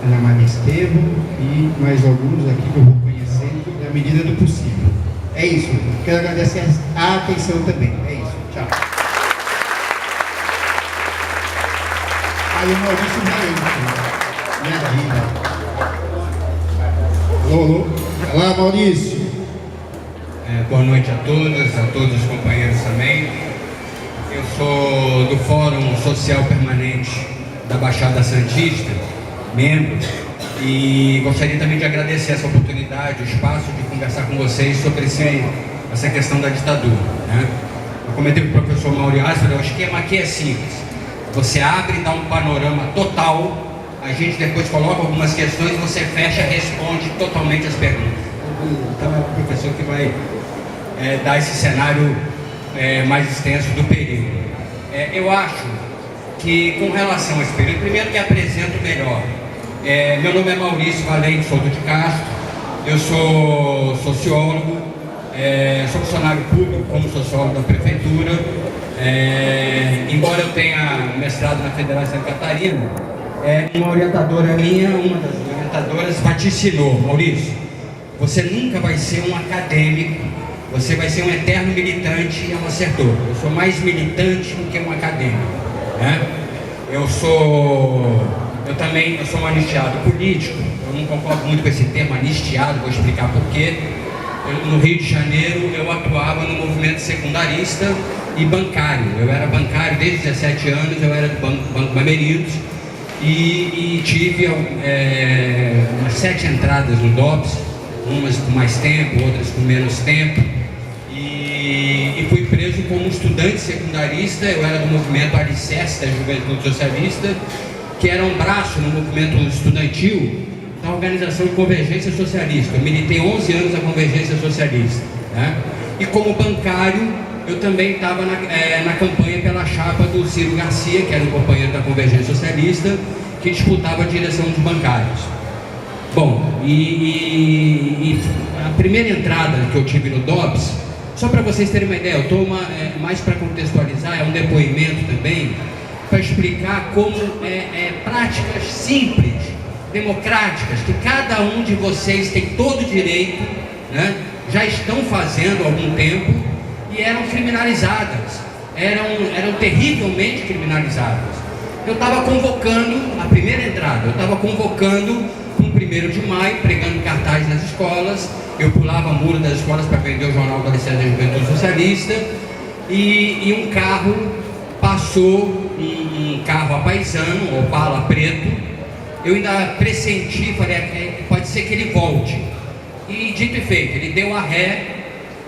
Ana Maria Estevam e mais alguns aqui que eu vou conhecendo na medida do possível. É isso, quero agradecer a atenção também. É isso, tchau. Aí o Maurício Valente, minha vida. Alô, olá Maurício. Boa noite a todos os companheiros também. Eu sou do Fórum Social Permanente da Baixada Santista, membro, e gostaria também de agradecer essa oportunidade, o espaço de conversar com vocês sobre essa questão da ditadura, né? Eu comentei com o professor Mauriase, o esquema aqui é simples. Você abre e dá um panorama total, a gente depois coloca algumas questões, você fecha e responde totalmente as perguntas. Então é o professor que vai dar esse cenário mais extenso do período. Eu acho que, com relação a esse período, primeiro me apresento melhor. Meu nome é Maurício Valente Souto de Castro, eu sou sociólogo, sou funcionário público como sociólogo da prefeitura, embora eu tenha mestrado na Federal de Santa Catarina, uma orientadora minha, uma das orientadoras, vaticinou: Maurício, você nunca vai ser um acadêmico, você vai ser um eterno militante, e ela acertou. Eu sou mais militante do que um acadêmico, né? Eu sou um anistiado político. Eu não concordo muito com esse termo anistiado, vou explicar por quê. No Rio de Janeiro eu atuava no movimento secundarista e bancário. Eu era bancário desde 17 anos, eu era do Banco Bamerinos e tive umas 7 entradas no DOPS, umas com mais tempo, outras com menos tempo. E fui preso como estudante secundarista. Eu era do movimento Alicerce da Juventude Socialista, que era um braço no movimento estudantil da Organização de Convergência Socialista. Eu militei 11 anos na Convergência Socialista, né? E como bancário, eu também estava na campanha pela chapa do Ciro Garcia, que era um companheiro da Convergência Socialista, que disputava a direção dos bancários. Bom, e a primeira entrada que eu tive no DOPS, só para vocês terem uma ideia, eu estou mais para contextualizar, é um depoimento também, para explicar como práticas simples, democráticas, que cada um de vocês tem todo o direito, né, já estão fazendo há algum tempo e eram criminalizadas, eram terrivelmente criminalizadas. Eu estava convocando, a primeira entrada, eu estava convocando um 1º de maio, pregando cartaz nas escolas, eu pulava muro das escolas para vender o jornal da Licença da Juventude Socialista, e um carro passou, um carro apaisano, Opala preto, eu ainda pressenti, falei, pode ser que ele volte, e dito e feito, ele deu a ré,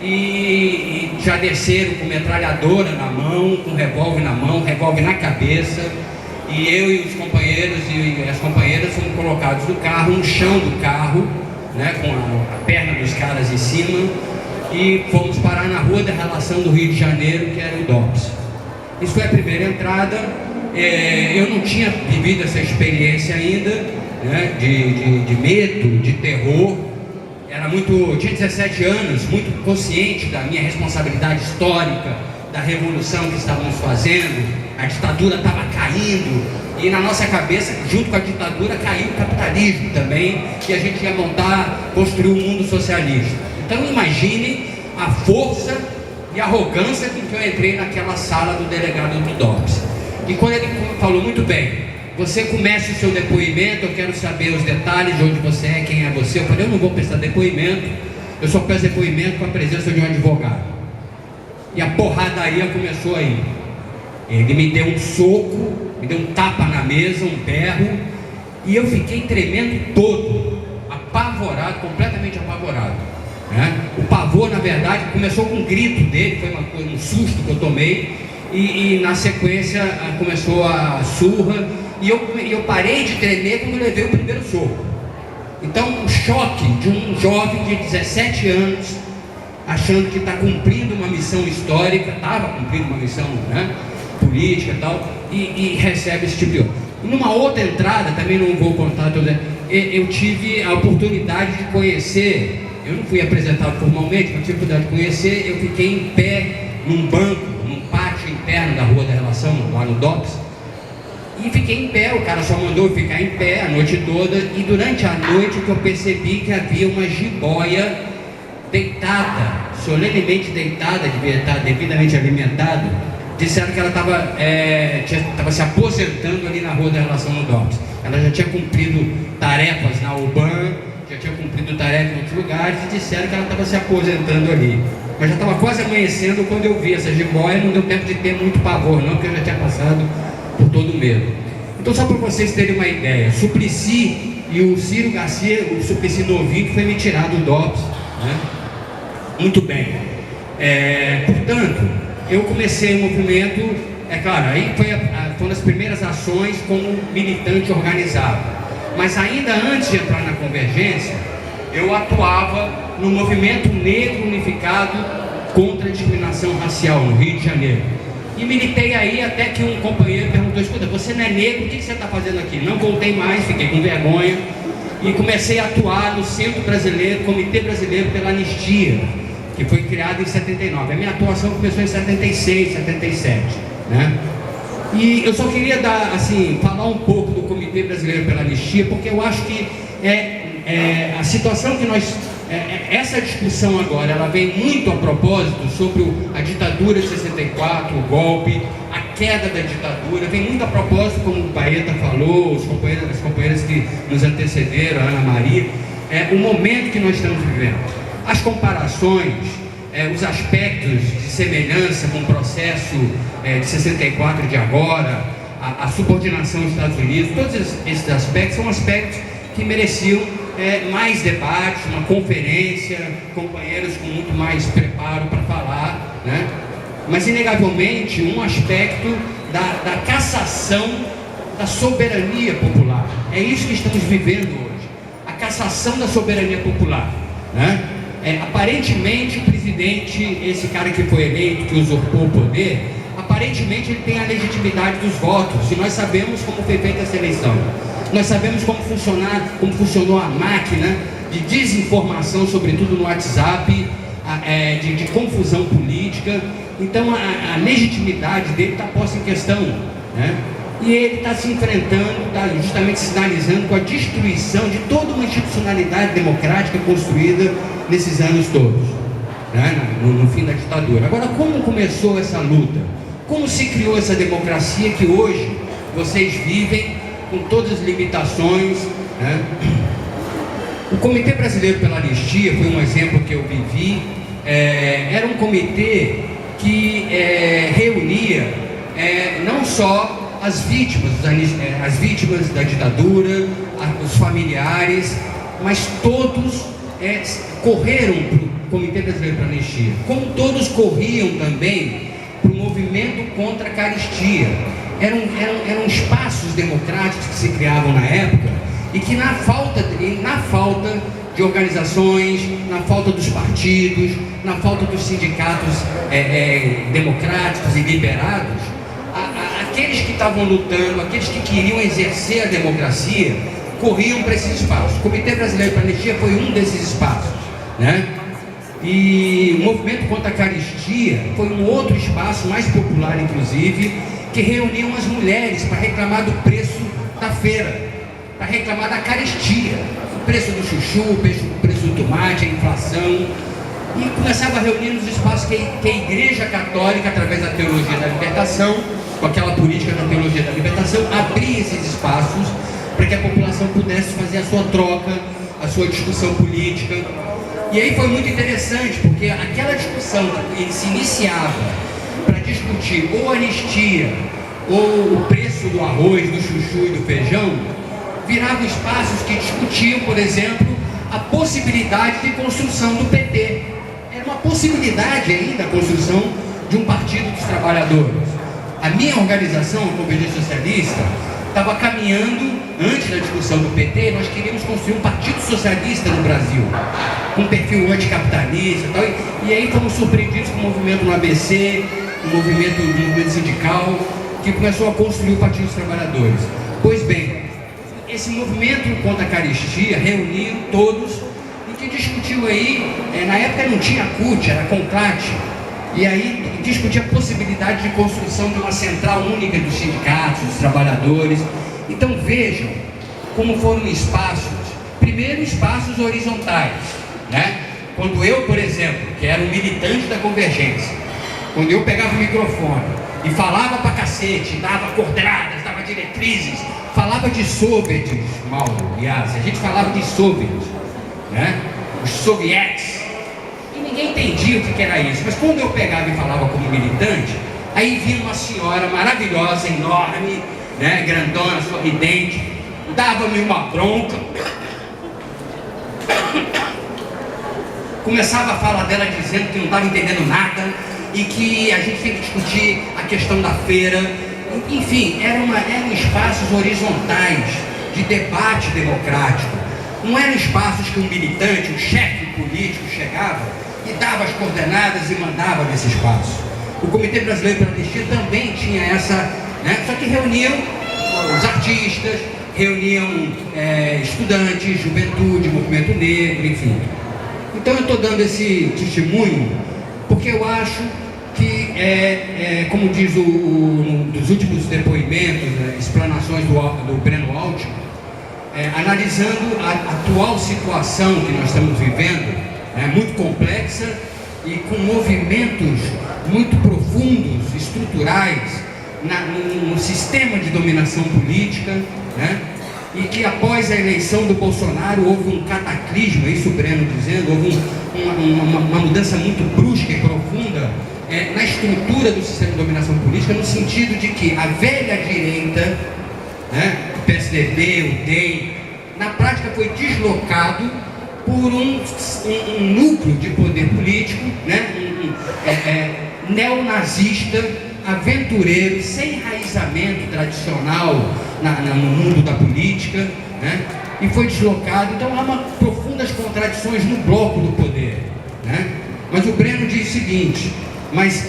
e já desceram com metralhadora na mão, com revólver na mão, revólver na cabeça, e eu e os companheiros e as companheiras fomos colocados no carro, no chão do carro, né, com a perna dos caras em cima, e fomos parar na Rua da Relação do Rio de Janeiro, que era o DOPS. Isso foi a primeira entrada. Eu não tinha vivido essa experiência ainda, né, de medo, de terror. Eu tinha 17 anos, muito consciente da minha responsabilidade histórica, da revolução que estávamos fazendo, a ditadura estava caindo, e na nossa cabeça, junto com a ditadura, caiu o capitalismo também, e a gente ia construir um mundo socialista. Então imagine a força e a arrogância com que eu entrei naquela sala do delegado do DOPS. E quando ele falou, muito bem, você começa o seu depoimento, eu quero saber os detalhes de onde você é, quem é você. Eu falei, eu não vou prestar depoimento, eu só peço depoimento com a presença de um advogado. E a porradaria começou aí. Ele me deu um soco, me deu um tapa na mesa, um berro, e eu fiquei tremendo todo, apavorado, completamente apavorado, né? O pavor, na verdade, começou com um grito dele, foi um susto que eu tomei, e na sequência começou a surra, e eu parei de tremer quando eu levei o primeiro soco. Então o choque de um jovem de 17 anos, achando que está cumprindo uma missão histórica, estava cumprindo uma missão, né, política e tal, e recebe esse tipo de coisa. Numa outra entrada, também não vou contar toda, eu tive a oportunidade de conhecer, eu não fui apresentado formalmente, mas tive a oportunidade de conhecer, eu fiquei em pé num banco, num pátio interno da Rua da Relação, lá no DOPS, e fiquei em pé, o cara só mandou eu ficar em pé a noite toda, e durante a noite que eu percebi que havia uma jiboia deitada, solenemente deitada, devia estar devidamente alimentada. Disseram que ela estava se aposentando ali na Rua da Relação no DOPS. Ela já tinha cumprido tarefas na UBAN, já tinha cumprido tarefas em outros lugares, e disseram que ela estava se aposentando ali. Mas já estava quase amanhecendo quando eu vi essa jiboia, não deu tempo de ter muito pavor não, porque eu já tinha passado por todo o medo. Então, só para vocês terem uma ideia, Suplicy e o Ciro Garcia, o Suplicy novinho, que foi me tirar do DOPS, né? Muito bem. Portanto, eu comecei o movimento, claro, aí foi uma das primeiras ações como militante organizado. Mas ainda antes de entrar na Convergência, eu atuava no movimento negro unificado contra a discriminação racial no Rio de Janeiro. E militei aí até que um companheiro perguntou, escuta, você não é negro, o que você está fazendo aqui? Não voltei mais, fiquei com vergonha e comecei a atuar no Centro Brasileiro, Comitê Brasileiro pela Anistia, que foi criado em 79. A minha atuação começou em 76, 77, né? E eu só queria falar um pouco do Comitê Brasileiro pela Anistia, porque eu acho que a situação que essa discussão agora, ela vem muito a propósito sobre a ditadura de 64, o golpe, a queda da ditadura, vem muito a propósito, como o Baeta falou, as companheiras que nos antecederam, a Ana Maria, o momento que nós estamos vivendo. As comparações, os aspectos de semelhança com o processo de 64 de agora, a subordinação aos Estados Unidos, todos esses aspectos são aspectos que mereciam mais debates, uma conferência, companheiros com muito mais preparo para falar, né? Mas inegavelmente um aspecto da cassação da soberania popular. É isso que estamos vivendo hoje, a cassação da soberania popular, né? Aparentemente o presidente, esse cara que foi eleito, que usurpou o poder, aparentemente aparentemente ele tem a legitimidade dos votos, e nós sabemos como foi feita essa eleição. Nós sabemos como funcionou a máquina de desinformação, sobretudo no WhatsApp, de confusão política. Então a legitimidade dele está posta em questão, né? E ele está se enfrentando, está justamente sinalizando com a destruição de toda uma institucionalidade democrática construída nesses anos todos, né? no fim da ditadura. Agora, como começou essa luta? Como se criou essa democracia que hoje vocês vivem com todas as limitações, né? O Comitê Brasileiro pela Anistia foi um exemplo que eu vivi. Era um comitê que reunia não só as vítimas da ditadura, os familiares, mas todos correram para o Comitê Brasileiro para a Anistia, como todos corriam também para o movimento contra a caristia. Eram espaços democráticos que se criavam na época e que na falta de organizações, na falta dos partidos, na falta dos sindicatos democráticos e liberados, aqueles que estavam lutando, aqueles que queriam exercer a democracia, corriam para esses espaços. O Comitê Brasileiro para a Anistia foi um desses espaços, né? E o movimento contra a caristia foi um outro espaço, mais popular inclusive, que reuniam as mulheres para reclamar do preço da feira, para reclamar da caristia, o preço do chuchu, o preço do tomate, a inflação. E começava a reunir nos espaços que a Igreja Católica, através da teologia da libertação, com aquela política da teologia da libertação, abria esses espaços para que a população pudesse fazer a sua troca, a sua discussão política. E aí foi muito interessante, porque aquela discussão que se iniciava para discutir ou anistia, ou o preço do arroz, do chuchu e do feijão, viravam espaços que discutiam, por exemplo, a possibilidade de construção do PT. Era uma possibilidade ainda a construção de um partido dos trabalhadores. A minha organização, a Convergência Socialista, estava caminhando, antes da discussão do PT, nós queríamos construir um partido socialista no Brasil, com um perfil anticapitalista e tal, e aí fomos surpreendidos com o movimento no ABC, o movimento sindical, que começou a construir o Partido dos Trabalhadores. Pois bem, esse movimento contra a caristia reuniu todos e que discutiu aí, na época não tinha CUT, era CONCLAT, e aí discutia a possibilidade de construção de uma central única dos sindicatos, dos trabalhadores. Então vejam como foram espaços, primeiro espaços horizontais, né? Quando eu, por exemplo, que era um militante da Convergência, quando eu pegava o microfone e falava pra cacete, dava coordenadas, dava diretrizes, falava de soviets, Mauro, aliás, a gente falava de soviets, né? Os sovietes, e ninguém entendia o que era isso. Mas quando eu pegava e falava como militante, aí vinha uma senhora maravilhosa, enorme, né? Grandona, sorridente, dava-me uma bronca, começava a falar dela dizendo que não estava entendendo nada e que a gente tem que discutir a questão da feira. Enfim, eram espaços horizontais de debate democrático. Não eram espaços que um militante, um chefe político chegava e dava as coordenadas e mandava nesse espaço. O Comitê Brasileiro pela Anistia também tinha essa, né? Só que reuniam os artistas, reuniam estudantes, juventude, movimento negro, enfim. Então eu estou dando esse testemunho porque eu acho que, como diz dos últimos depoimentos, explanações do Breno Altman, analisando a atual situação que nós estamos vivendo, muito complexa e com movimentos muito profundos, estruturais, no sistema de dominação política, né? E que após a eleição do Bolsonaro houve um cataclisma, isso o Breno dizendo, houve uma mudança muito brusca e profunda na estrutura do sistema de dominação política, no sentido de que a velha direita, né, o PSDB, o DEM, na prática foi deslocado por um núcleo de poder político, né, neonazista, aventureiro, sem enraizamento tradicional no mundo da política, né? E foi deslocado. Então há profundas contradições no bloco do poder, né? Mas o Breno diz o seguinte: mas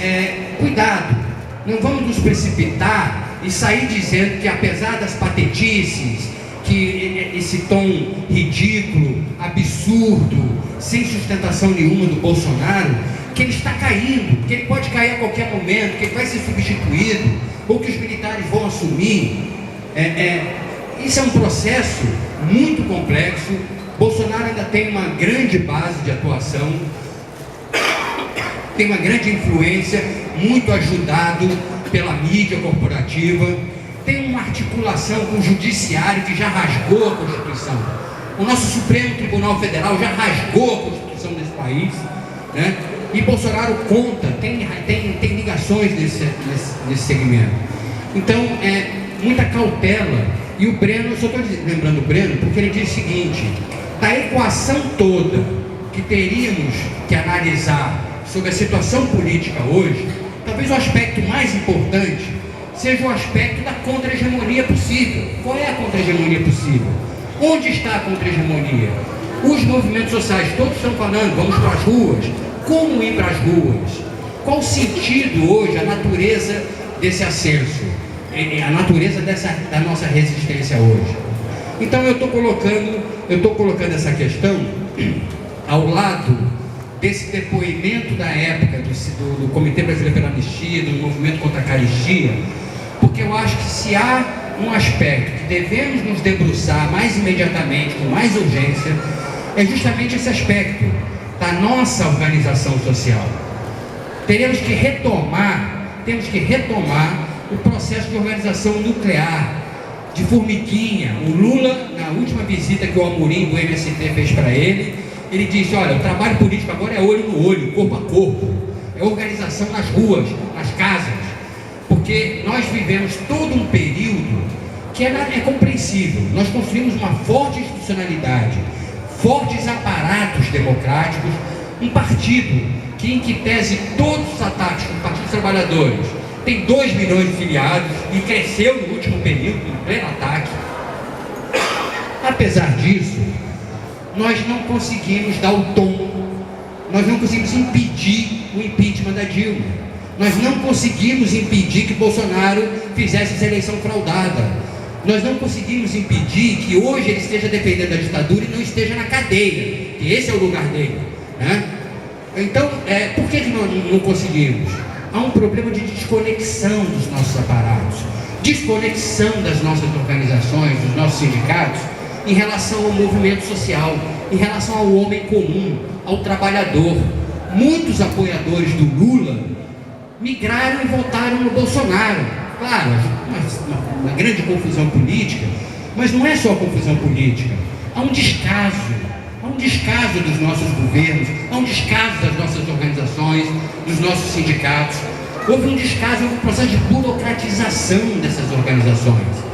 cuidado, não vamos nos precipitar e sair dizendo que, apesar das patetices, que esse tom ridículo, absurdo, sem sustentação nenhuma do Bolsonaro, que ele está caindo, que ele pode cair a qualquer momento, que ele vai ser substituído, ou que os militares vão assumir. Isso é um processo muito complexo. Bolsonaro ainda tem uma grande base de atuação, tem uma grande influência, muito ajudado pela mídia corporativa, tem uma articulação com o judiciário que já rasgou a Constituição. O nosso Supremo Tribunal Federal já rasgou a Constituição desse país, né? E Bolsonaro conta, tem ligações nesse segmento. Então, muita cautela. E o Breno, eu só estou lembrando o Breno, porque ele diz o seguinte: da equação toda que teríamos que analisar sobre a situação política hoje, talvez o aspecto mais importante seja o aspecto da contra-hegemonia possível. Qual é a contra-hegemonia possível? Onde está a contra-hegemonia? Os movimentos sociais todos estão falando, vamos para as ruas. Como ir para as ruas? Qual o sentido hoje, a natureza desse ascenso? A natureza da nossa resistência hoje? Então eu estou colocando essa questão ao lado desse depoimento da época do Comitê Brasileiro pela Anistia, do movimento contra a caristia, porque eu acho que se há um aspecto que devemos nos debruçar mais imediatamente, com mais urgência, é justamente esse aspecto da nossa organização social. Temos que retomar o processo de organização nuclear, de formiguinha. O Lula, na última visita que o Amorim do MST fez para ele disse: olha, o trabalho político agora é olho no olho, corpo a corpo, é organização nas ruas, nas casas, porque nós vivemos todo um período que é compreensível. Nós construímos uma forte institucionalidade, fortes aparatos democráticos, um partido em que tese todos os ataques do Partido dos Trabalhadores tem 2 milhões de filiados e cresceu no último período, em pleno ataque. Apesar disso, nós não conseguimos dar o tom, nós não conseguimos impedir o impeachment da Dilma, nós não conseguimos impedir que Bolsonaro fizesse essa eleição fraudada, nós não conseguimos impedir que hoje ele esteja defendendo a ditadura e não esteja na cadeia, que esse é o lugar dele, né? Então, por que nós não conseguimos? Há um problema de desconexão dos nossos aparatos, desconexão das nossas organizações, dos nossos sindicatos, em relação ao movimento social, em relação ao homem comum, ao trabalhador. Muitos apoiadores do Lula migraram e votaram no Bolsonaro. Claro, uma grande confusão política, mas não é só confusão política. Há um descaso dos nossos governos, há um descaso das nossas organizações, dos nossos sindicatos. Houve um descaso, houve um processo de burocratização dessas organizações.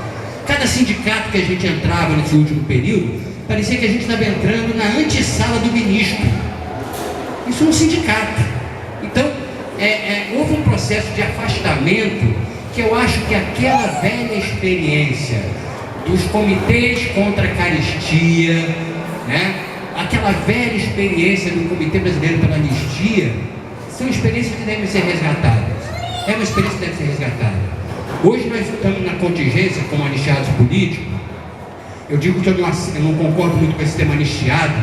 Cada sindicato que a gente entrava nesse último período, parecia que a gente estava entrando na antessala do ministro. Isso é um sindicato. Então, houve um processo de afastamento que eu acho que aquela velha experiência dos comitês contra a caristia, né? Aquela velha experiência do Comitê Brasileiro pela Anistia, são experiências que devem ser resgatadas. É uma experiência que deve ser resgatada. Hoje nós estamos na contingência como anistiados políticos. Eu digo que eu não concordo muito com esse termo anistiado,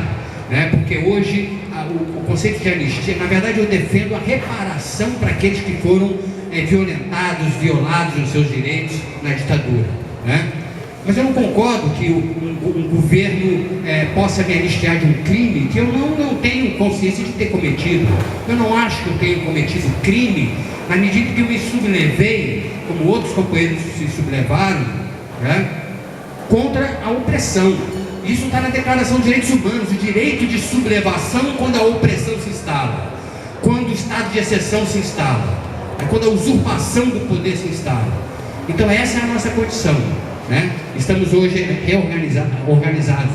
né? Porque hoje o conceito de anistia, na verdade eu defendo a reparação para aqueles que foram violentados, violados nos seus direitos na ditadura, né? Mas eu não concordo que um governo possa me anistiar de um crime que eu não tenho consciência de ter cometido. Eu não acho que eu tenho cometido crime na medida que eu me sublevei, como outros companheiros se sublevaram, né, contra a opressão. Isso está na Declaração dos Direitos Humanos, o direito de sublevação quando a opressão se instala, quando o estado de exceção se instala, quando a usurpação do poder se instala. Então essa é a nossa condição, né? Estamos hoje organizados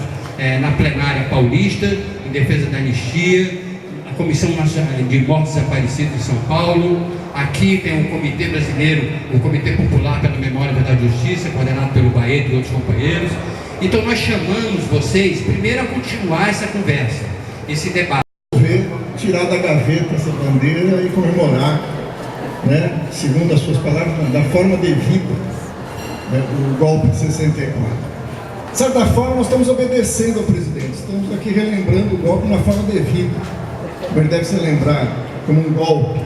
na plenária paulista, em defesa da anistia, a Comissão Nacional de Mortos Desaparecidos de São Paulo. Aqui tem o Comitê Brasileiro, o Comitê Popular pela Memória, Verdade e Justiça, coordenado pelo Baeta e outros companheiros. Então nós chamamos vocês primeiro a continuar essa conversa, esse debate. Tirar da gaveta essa bandeira e comemorar né, segundo as suas palavras, da forma devida, né, o golpe de 64. De certa forma, nós estamos obedecendo ao presidente, estamos aqui relembrando o golpe de uma forma devida, como ele deve ser lembrado, como um golpe.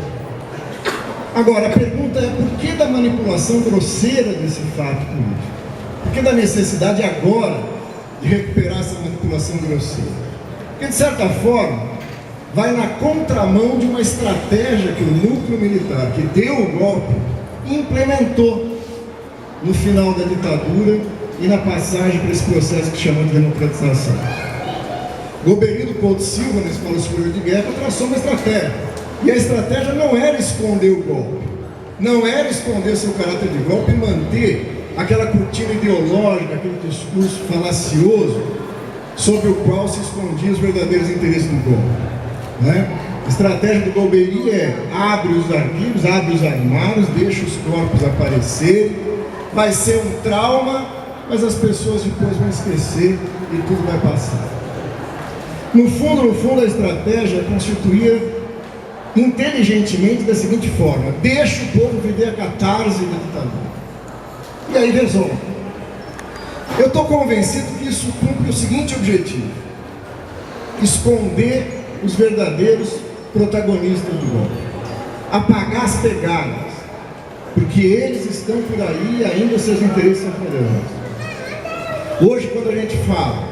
Agora, a pergunta é: por que da manipulação grosseira desse fato político? Por que da necessidade agora de recuperar essa manipulação grosseira? Porque, de certa forma, vai na contramão de uma estratégia que o núcleo militar que deu o golpe implementou no final da ditadura e na passagem para esse processo que chamamos de democratização. Golbery Couto Silva, na Escola Superior de Guerra, traçou uma estratégia. E a estratégia não era esconder o golpe, não era esconder seu caráter de golpe e manter aquela cortina ideológica, aquele discurso falacioso sobre o qual se escondiam os verdadeiros interesses do golpe, né? A estratégia do Golbery é: abre os arquivos, abre os armários, deixa os corpos aparecerem, vai ser um trauma, mas as pessoas depois vão esquecer e tudo vai passar. No fundo, a estratégia constituía inteligentemente da seguinte forma: deixa o povo viver a catarse da ditadura, e aí resolve. Eu estou convencido que isso cumpre o seguinte objetivo: esconder os verdadeiros protagonistas do golpe, apagar as pegadas, porque eles estão por aí e ainda seus interesses são poderosos. Hoje, quando a gente fala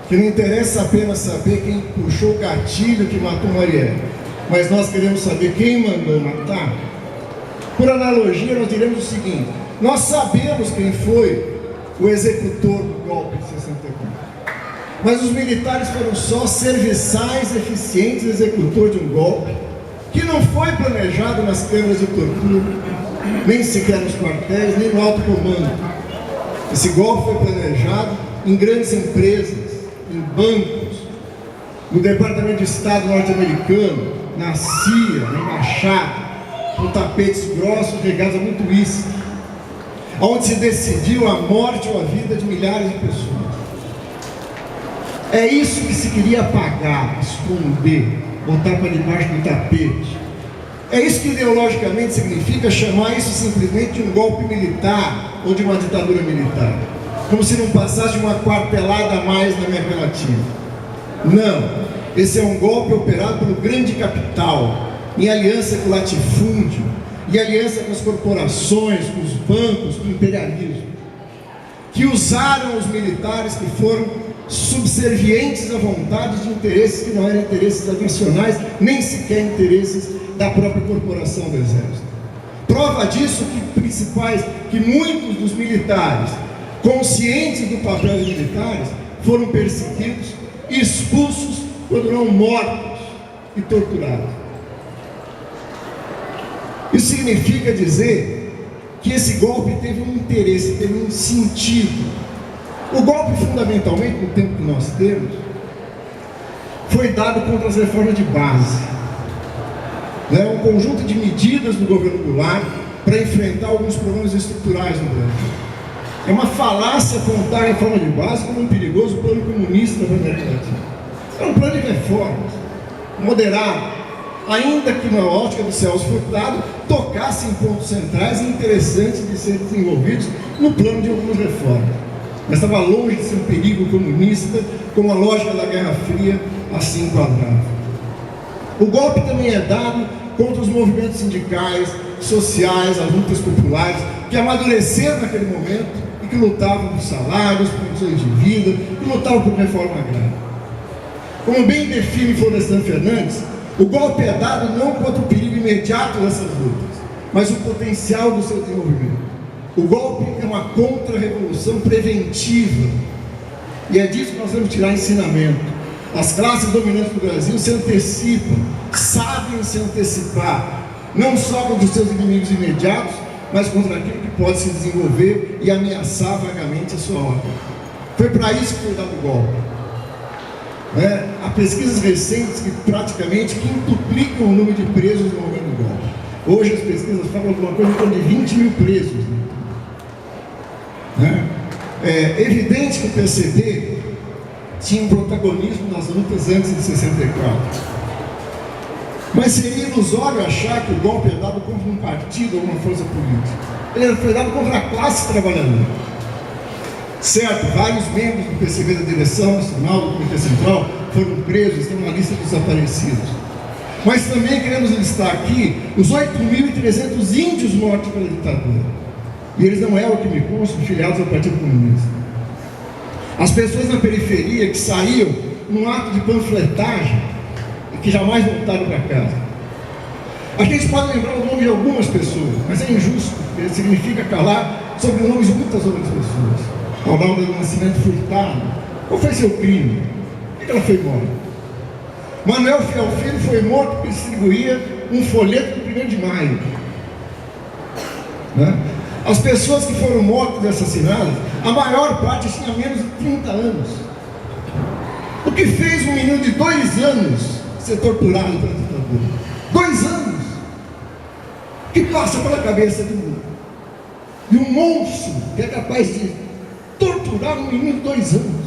que não interessa apenas saber quem puxou o gatilho que matou Marielle, mas nós queremos saber quem mandou matar, por analogia nós diremos o seguinte: nós sabemos quem foi o executor do golpe de 64, mas os militares foram só serviçais eficientes executores de um golpe que não foi planejado nas câmaras de tortura, nem sequer nos quartéis, nem no alto comando. Esse golpe foi planejado em grandes empresas, em bancos, no Departamento de Estado norte-americano, na CIA, na Embaixada, com tapetes grossos regados a muito uísque, onde se decidiu a morte ou a vida de milhares de pessoas. É isso que se queria apagar, esconder, botar para debaixo do tapete. É isso que ideologicamente significa chamar isso simplesmente de um golpe militar ou de uma ditadura militar, como se não passasse de uma quartelada a mais na América Latina. Não, esse é um golpe operado pelo grande capital, em aliança com o latifúndio, em aliança com as corporações, com os bancos, com o imperialismo, que usaram os militares que foram subservientes à vontade de interesses que não eram interesses nacionais, nem sequer interesses da própria corporação do Exército. Prova disso que muitos dos militares, conscientes do papel dos militares, foram perseguidos, expulsos, quando não mortos e torturados. Isso significa dizer que esse golpe teve um interesse, teve um sentido. O golpe, fundamentalmente, no tempo que nós temos, foi dado contra as reformas de base, um conjunto de medidas do governo Goulart para enfrentar alguns problemas estruturais no Brasil. É uma falácia apontar a reforma de base como um perigoso plano comunista da América Latina. É um plano de reformas, moderado, ainda que na ótica do Celso Furtado tocasse em pontos centrais e interessantes de serem desenvolvidos no plano de algumas reformas. Mas estava longe de ser um perigo comunista, como a lógica da Guerra Fria assim enquadrava. O golpe também é dado contra os movimentos sindicais, sociais, as lutas populares, que amadureceram naquele momento e que lutavam por salários, por condições de vida, que lutavam por reforma agrária. Como bem define Florestan Fernandes, o golpe é dado não contra o perigo imediato dessas lutas, mas o potencial do seu desenvolvimento. O golpe é uma contra-revolução preventiva, e é disso que nós vamos tirar ensinamento. As classes dominantes do Brasil se antecipam, sabem se antecipar, não só contra os seus inimigos imediatos, mas contra aquilo que pode se desenvolver e ameaçar vagamente a sua ordem. Foi para isso que foi dado o golpe. Há pesquisas recentes que praticamente quintuplicam o número de presos no momento do golpe. Hoje as pesquisas falam alguma coisa em torno de 20 mil presos. É evidente que o PCB tinha um protagonismo nas lutas antes de 64. Mas seria ilusório achar que o golpe é dado contra um partido ou uma força política. Ele foi dado contra a classe trabalhadora. Certo, vários membros do PCB da direção nacional do Comitê Central foram presos, estão na lista dos desaparecidos. Mas também queremos listar aqui os 8.300 índios mortos pela ditadura. E eles não eram, o que me consta, filiados ao Partido Comunista. As pessoas na periferia que saíam num ato de panfletagem e que jamais voltaram para casa. A gente pode lembrar o nome de algumas pessoas, mas é injusto, porque significa calar sobre nomes de muitas outras pessoas. Ronaldo do Nascimento Furtado, qual foi seu crime? Por que ela foi morta? Manuel Fiel Filho foi morto porque distribuía um folheto do 1º de maio. Né? As pessoas que foram mortas e assassinadas, a maior parte tinha menos de 30 anos. O que fez um menino de 2 anos ser torturado pela ditadura? 2 anos! O que passa pela cabeça de um monstro que é capaz de torturar um menino de 2 anos?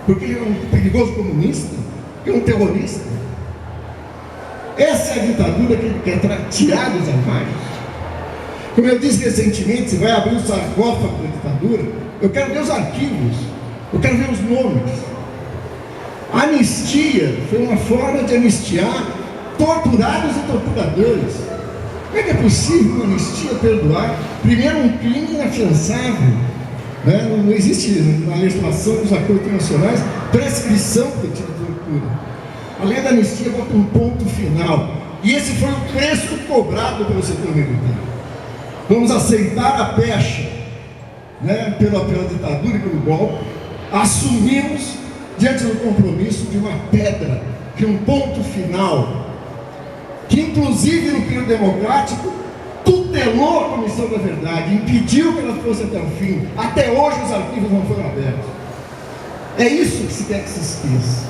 Porque ele é um perigoso comunista? Porque é um terrorista? Essa é a ditadura que ele quer tirar dos armários. Como eu disse recentemente, se vai abrir o sarcófago da ditadura, eu quero ver os arquivos, eu quero ver os nomes. A anistia foi uma forma de anistiar torturados e torturadores. Como é que é possível uma anistia perdoar, primeiro, um crime inafiançável? Né? Não existe na legislação dos acordos internacionais prescrição para tipo de tortura. A lei da anistia bota um ponto final. E esse foi o preço cobrado pelo setor militar. Vamos aceitar a pecha, né, pela ditadura e pelo golpe. Assumimos, diante do compromisso, de uma pedra, de um ponto final, que inclusive no período democrático tutelou a Comissão da Verdade, impediu que ela fosse até o fim. Até hoje os arquivos não foram abertos. É isso que se quer que se esqueça.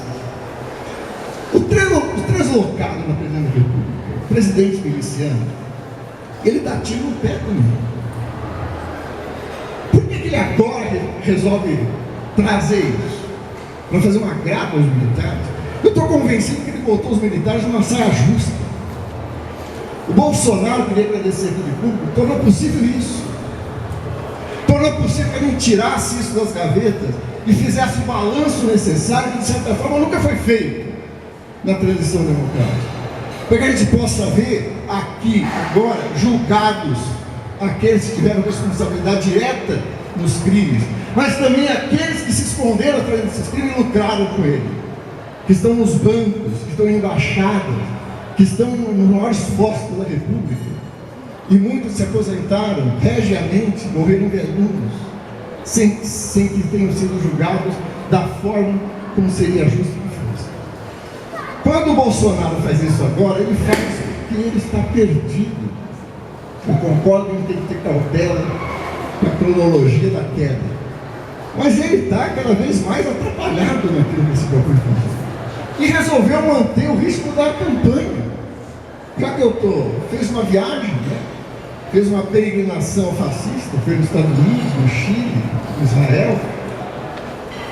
O translocado na Presidência da República, o presidente miliciano, ele dá tiro no pé também. Por que ele agora resolve trazer isso? Para fazer uma grava aos militares? Eu estou convencido que ele botou os militares numa saia justa. O Bolsonaro, queria agradecer aqui de público, tornou possível isso. Tornou possível que ele tirasse isso das gavetas e fizesse o balanço necessário, que de certa forma nunca foi feito na transição democrática. Para que a gente possa ver aqui, agora, julgados aqueles que tiveram responsabilidade direta nos crimes, mas também aqueles que se esconderam atrás desses crimes e lucraram com ele, que estão nos bancos, que estão em embaixadas, que estão nos maiores postos da República, e muitos se aposentaram regiamente, morreram velhinhos, sem que tenham sido julgados da forma como seria justo que fosse. Quando o Bolsonaro faz isso agora, ele faz porque ele está perdido. Eu concordo que tem que ter cautela com a cronologia da queda, mas ele está cada vez mais atrapalhado naquilo que se propõe fazer. E resolveu manter o ritmo da campanha. Já que fez uma viagem, né? Fez uma peregrinação fascista, foi nos Estados Unidos, no Chile, no Israel.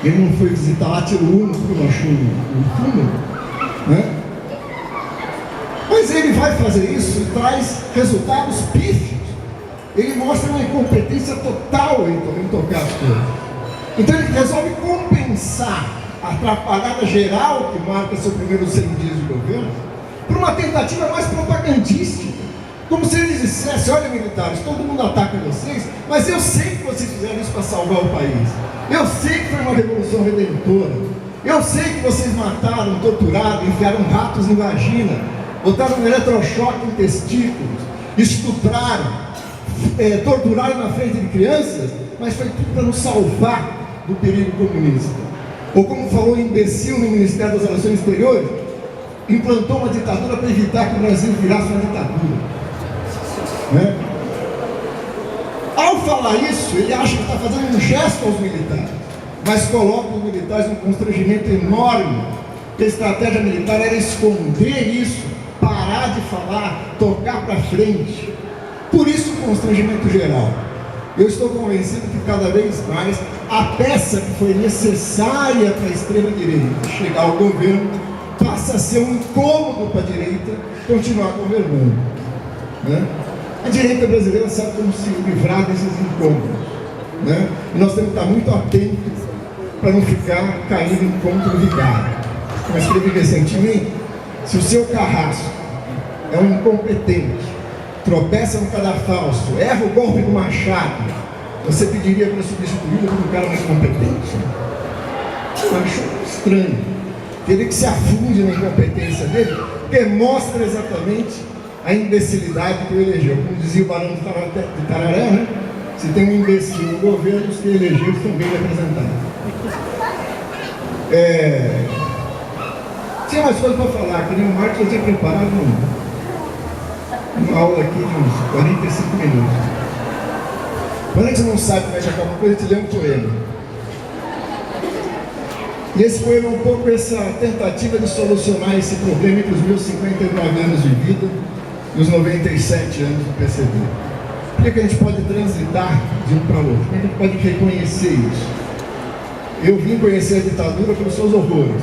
Ele não foi visitar Atiruno, porque não achou o túmulo, né? Mas ele vai fazer isso e traz resultados pífios. Ele mostra uma incompetência total em tocar as coisas. Então ele resolve compensar a atrapalhada geral que marca seus primeiros 100 dias de governo por uma tentativa mais propagandística. Como se ele dissesse: olha, militares, todo mundo ataca vocês, mas eu sei que vocês fizeram isso para salvar o país. Eu sei que foi uma revolução redentora. Eu sei que vocês mataram, torturaram, enfiaram ratos em vagina, botaram um eletrochoque em testículos, estupraram, torturaram na frente de crianças, mas foi tudo para nos salvar do perigo comunista. Ou como falou o imbecil no Ministério das Relações Exteriores, implantou uma ditadura para evitar que o Brasil virasse uma ditadura. Né? Ao falar isso, ele acha que está fazendo um gesto aos militares, mas coloca os militares num constrangimento enorme. A estratégia militar era esconder isso, parar de falar, tocar para frente. Por isso o constrangimento geral. Eu estou convencido que cada vez mais a peça que foi necessária para a extrema-direita chegar ao governo passa a ser um incômodo para a direita continuar governando, né? A direita brasileira sabe como se livrar desses incômodos, né? E nós temos que estar muito atentos para não ficar caindo em conto vigário. Eu escrevi recentemente, se o seu carrasco é um incompetente, tropeça no cadafalso, erra o golpe do machado, você pediria para substituí-lo por um cara mais competente? Eu acho estranho. Teria que se afunde na incompetência dele, porque mostra exatamente a imbecilidade que o elegeu. Como dizia o Barão de Tararé, né? Se tem um imbecil no governo, os que elegeu estão bem representados. Tinha mais coisas para falar, que nem o Marcos eu tinha preparado uma aula aqui de uns 45 minutos. Quando a gente não sabe como é que acaba uma coisa, a gente lê um poema. E esse poema é um pouco essa tentativa de solucionar esse problema entre os meus 59 anos de vida e os 97 anos do PCB. Por que a gente pode transitar de um para o outro? Por que a gente pode reconhecer isso? Eu vim conhecer a ditadura pelos seus horrores,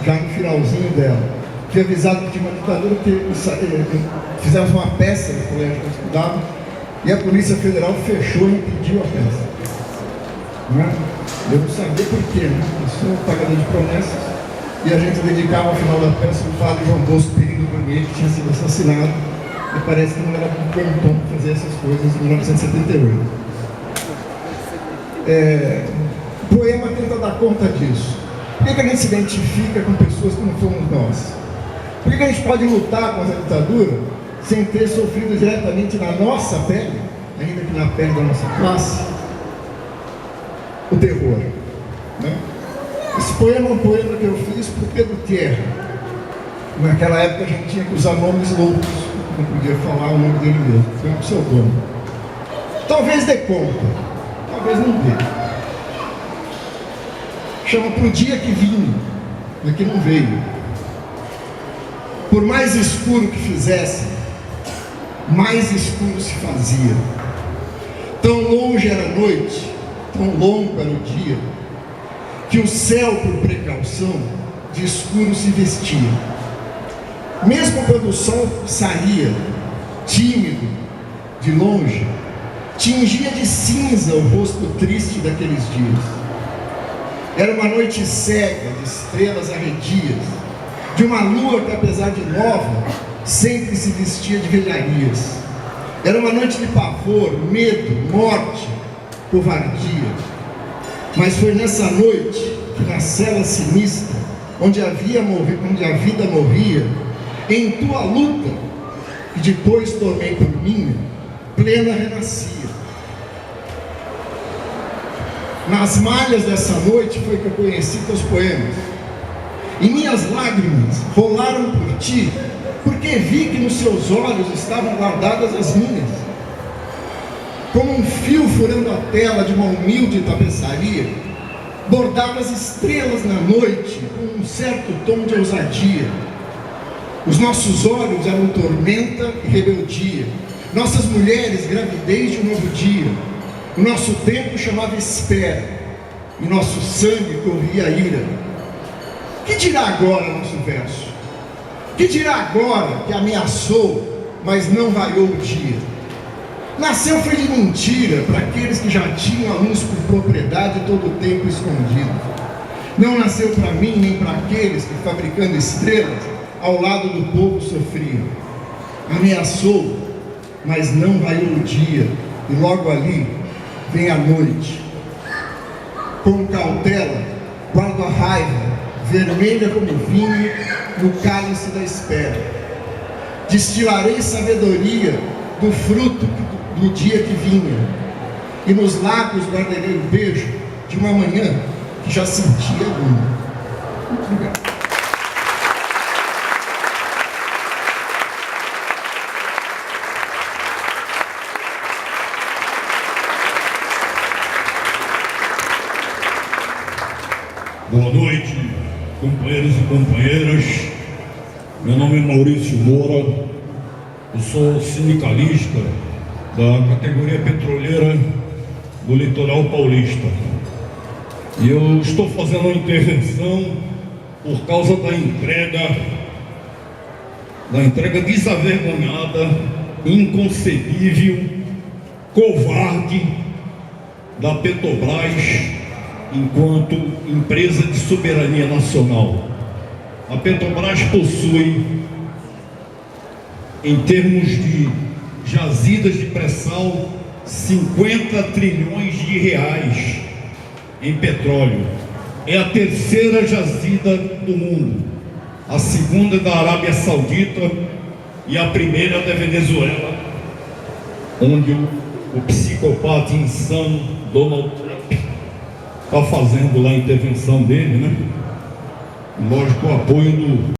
já no finalzinho dela. Fui avisado que tinha uma ditadura, que fizemos uma peça no colégio que eu estudava, e a Polícia Federal fechou e impediu a peça. Eu não sabia por quê, né? Eu sou pagador de promessas, e a gente dedicava ao final da peça o padre João Bosco Perigo Granier, que tinha sido assassinado, e parece que não era com tom fazer essas coisas em 1978. O poema tenta dar conta disso. Por que a gente se identifica com pessoas que não fomos nós? Por que a gente pode lutar contra a ditadura sem ter sofrido diretamente na nossa pele, ainda que na pele da nossa classe, o terror, né? Esse poema é um poema que eu fiz para o Pedro Tierra. Naquela época a gente tinha que usar nomes loucos, não podia falar o nome dele mesmo, foi um pseudônimo. Talvez dê conta, talvez não dê. Chama Pro Dia que Vinha, mas que não veio. Por mais escuro que fizesse, mais escuro se fazia. Tão longe era a noite, tão longo era o dia, que o céu, por precaução, de escuro se vestia. Mesmo quando o sol saía, tímido, de longe, tingia de cinza o rosto triste daqueles dias. Era uma noite cega, de estrelas arredias, de uma lua que, apesar de nova, sempre se vestia de velharias. Era uma noite de pavor, medo, morte, covardia. Mas foi nessa noite que, na cela sinistra, onde a vida morria, em tua luta, que depois tomei por minha, plena renascia. Nas malhas dessa noite foi que eu conheci teus poemas. E minhas lágrimas rolaram por ti, porque vi que nos seus olhos estavam guardadas as minhas. Como um fio furando a tela de uma humilde tapeçaria, bordavas estrelas na noite com um certo tom de ousadia. Os nossos olhos eram tormenta e rebeldia, nossas mulheres gravidez de um novo dia. O nosso tempo chamava espera, e nosso sangue corria ira. Que dirá agora nosso verso? Que dirá agora que ameaçou, mas não vaiou o dia? Nasceu foi de mentira para aqueles que já tinham anúncio por propriedade todo o tempo escondido. Não nasceu para mim nem para aqueles que, fabricando estrelas, ao lado do povo sofriam. Ameaçou, mas não vaiou o dia, e logo ali vem a noite. Com cautela, guardo a raiva, vermelha como vinho, no cálice da espera. Destilarei sabedoria do fruto do dia que vinha, e nos lábios guardarei o beijo de uma manhã que já sentia luna. Muito obrigado. Boa noite, companheiros e companheiras. Meu nome é Maurício Moura, eu sou sindicalista da categoria petroleira do litoral paulista. E eu estou fazendo uma intervenção por causa da entrega desavergonhada, inconcebível, covarde da Petrobras enquanto empresa de soberania nacional. A Petrobras possui, em termos de jazidas de pré-sal, 50 trilhões de reais em petróleo. É a terceira jazida do mundo. A segunda é da Arábia Saudita e a primeira é da Venezuela, onde o psicopata insano Donald Trump está fazendo lá a intervenção dele, né? Lógico, o apoio do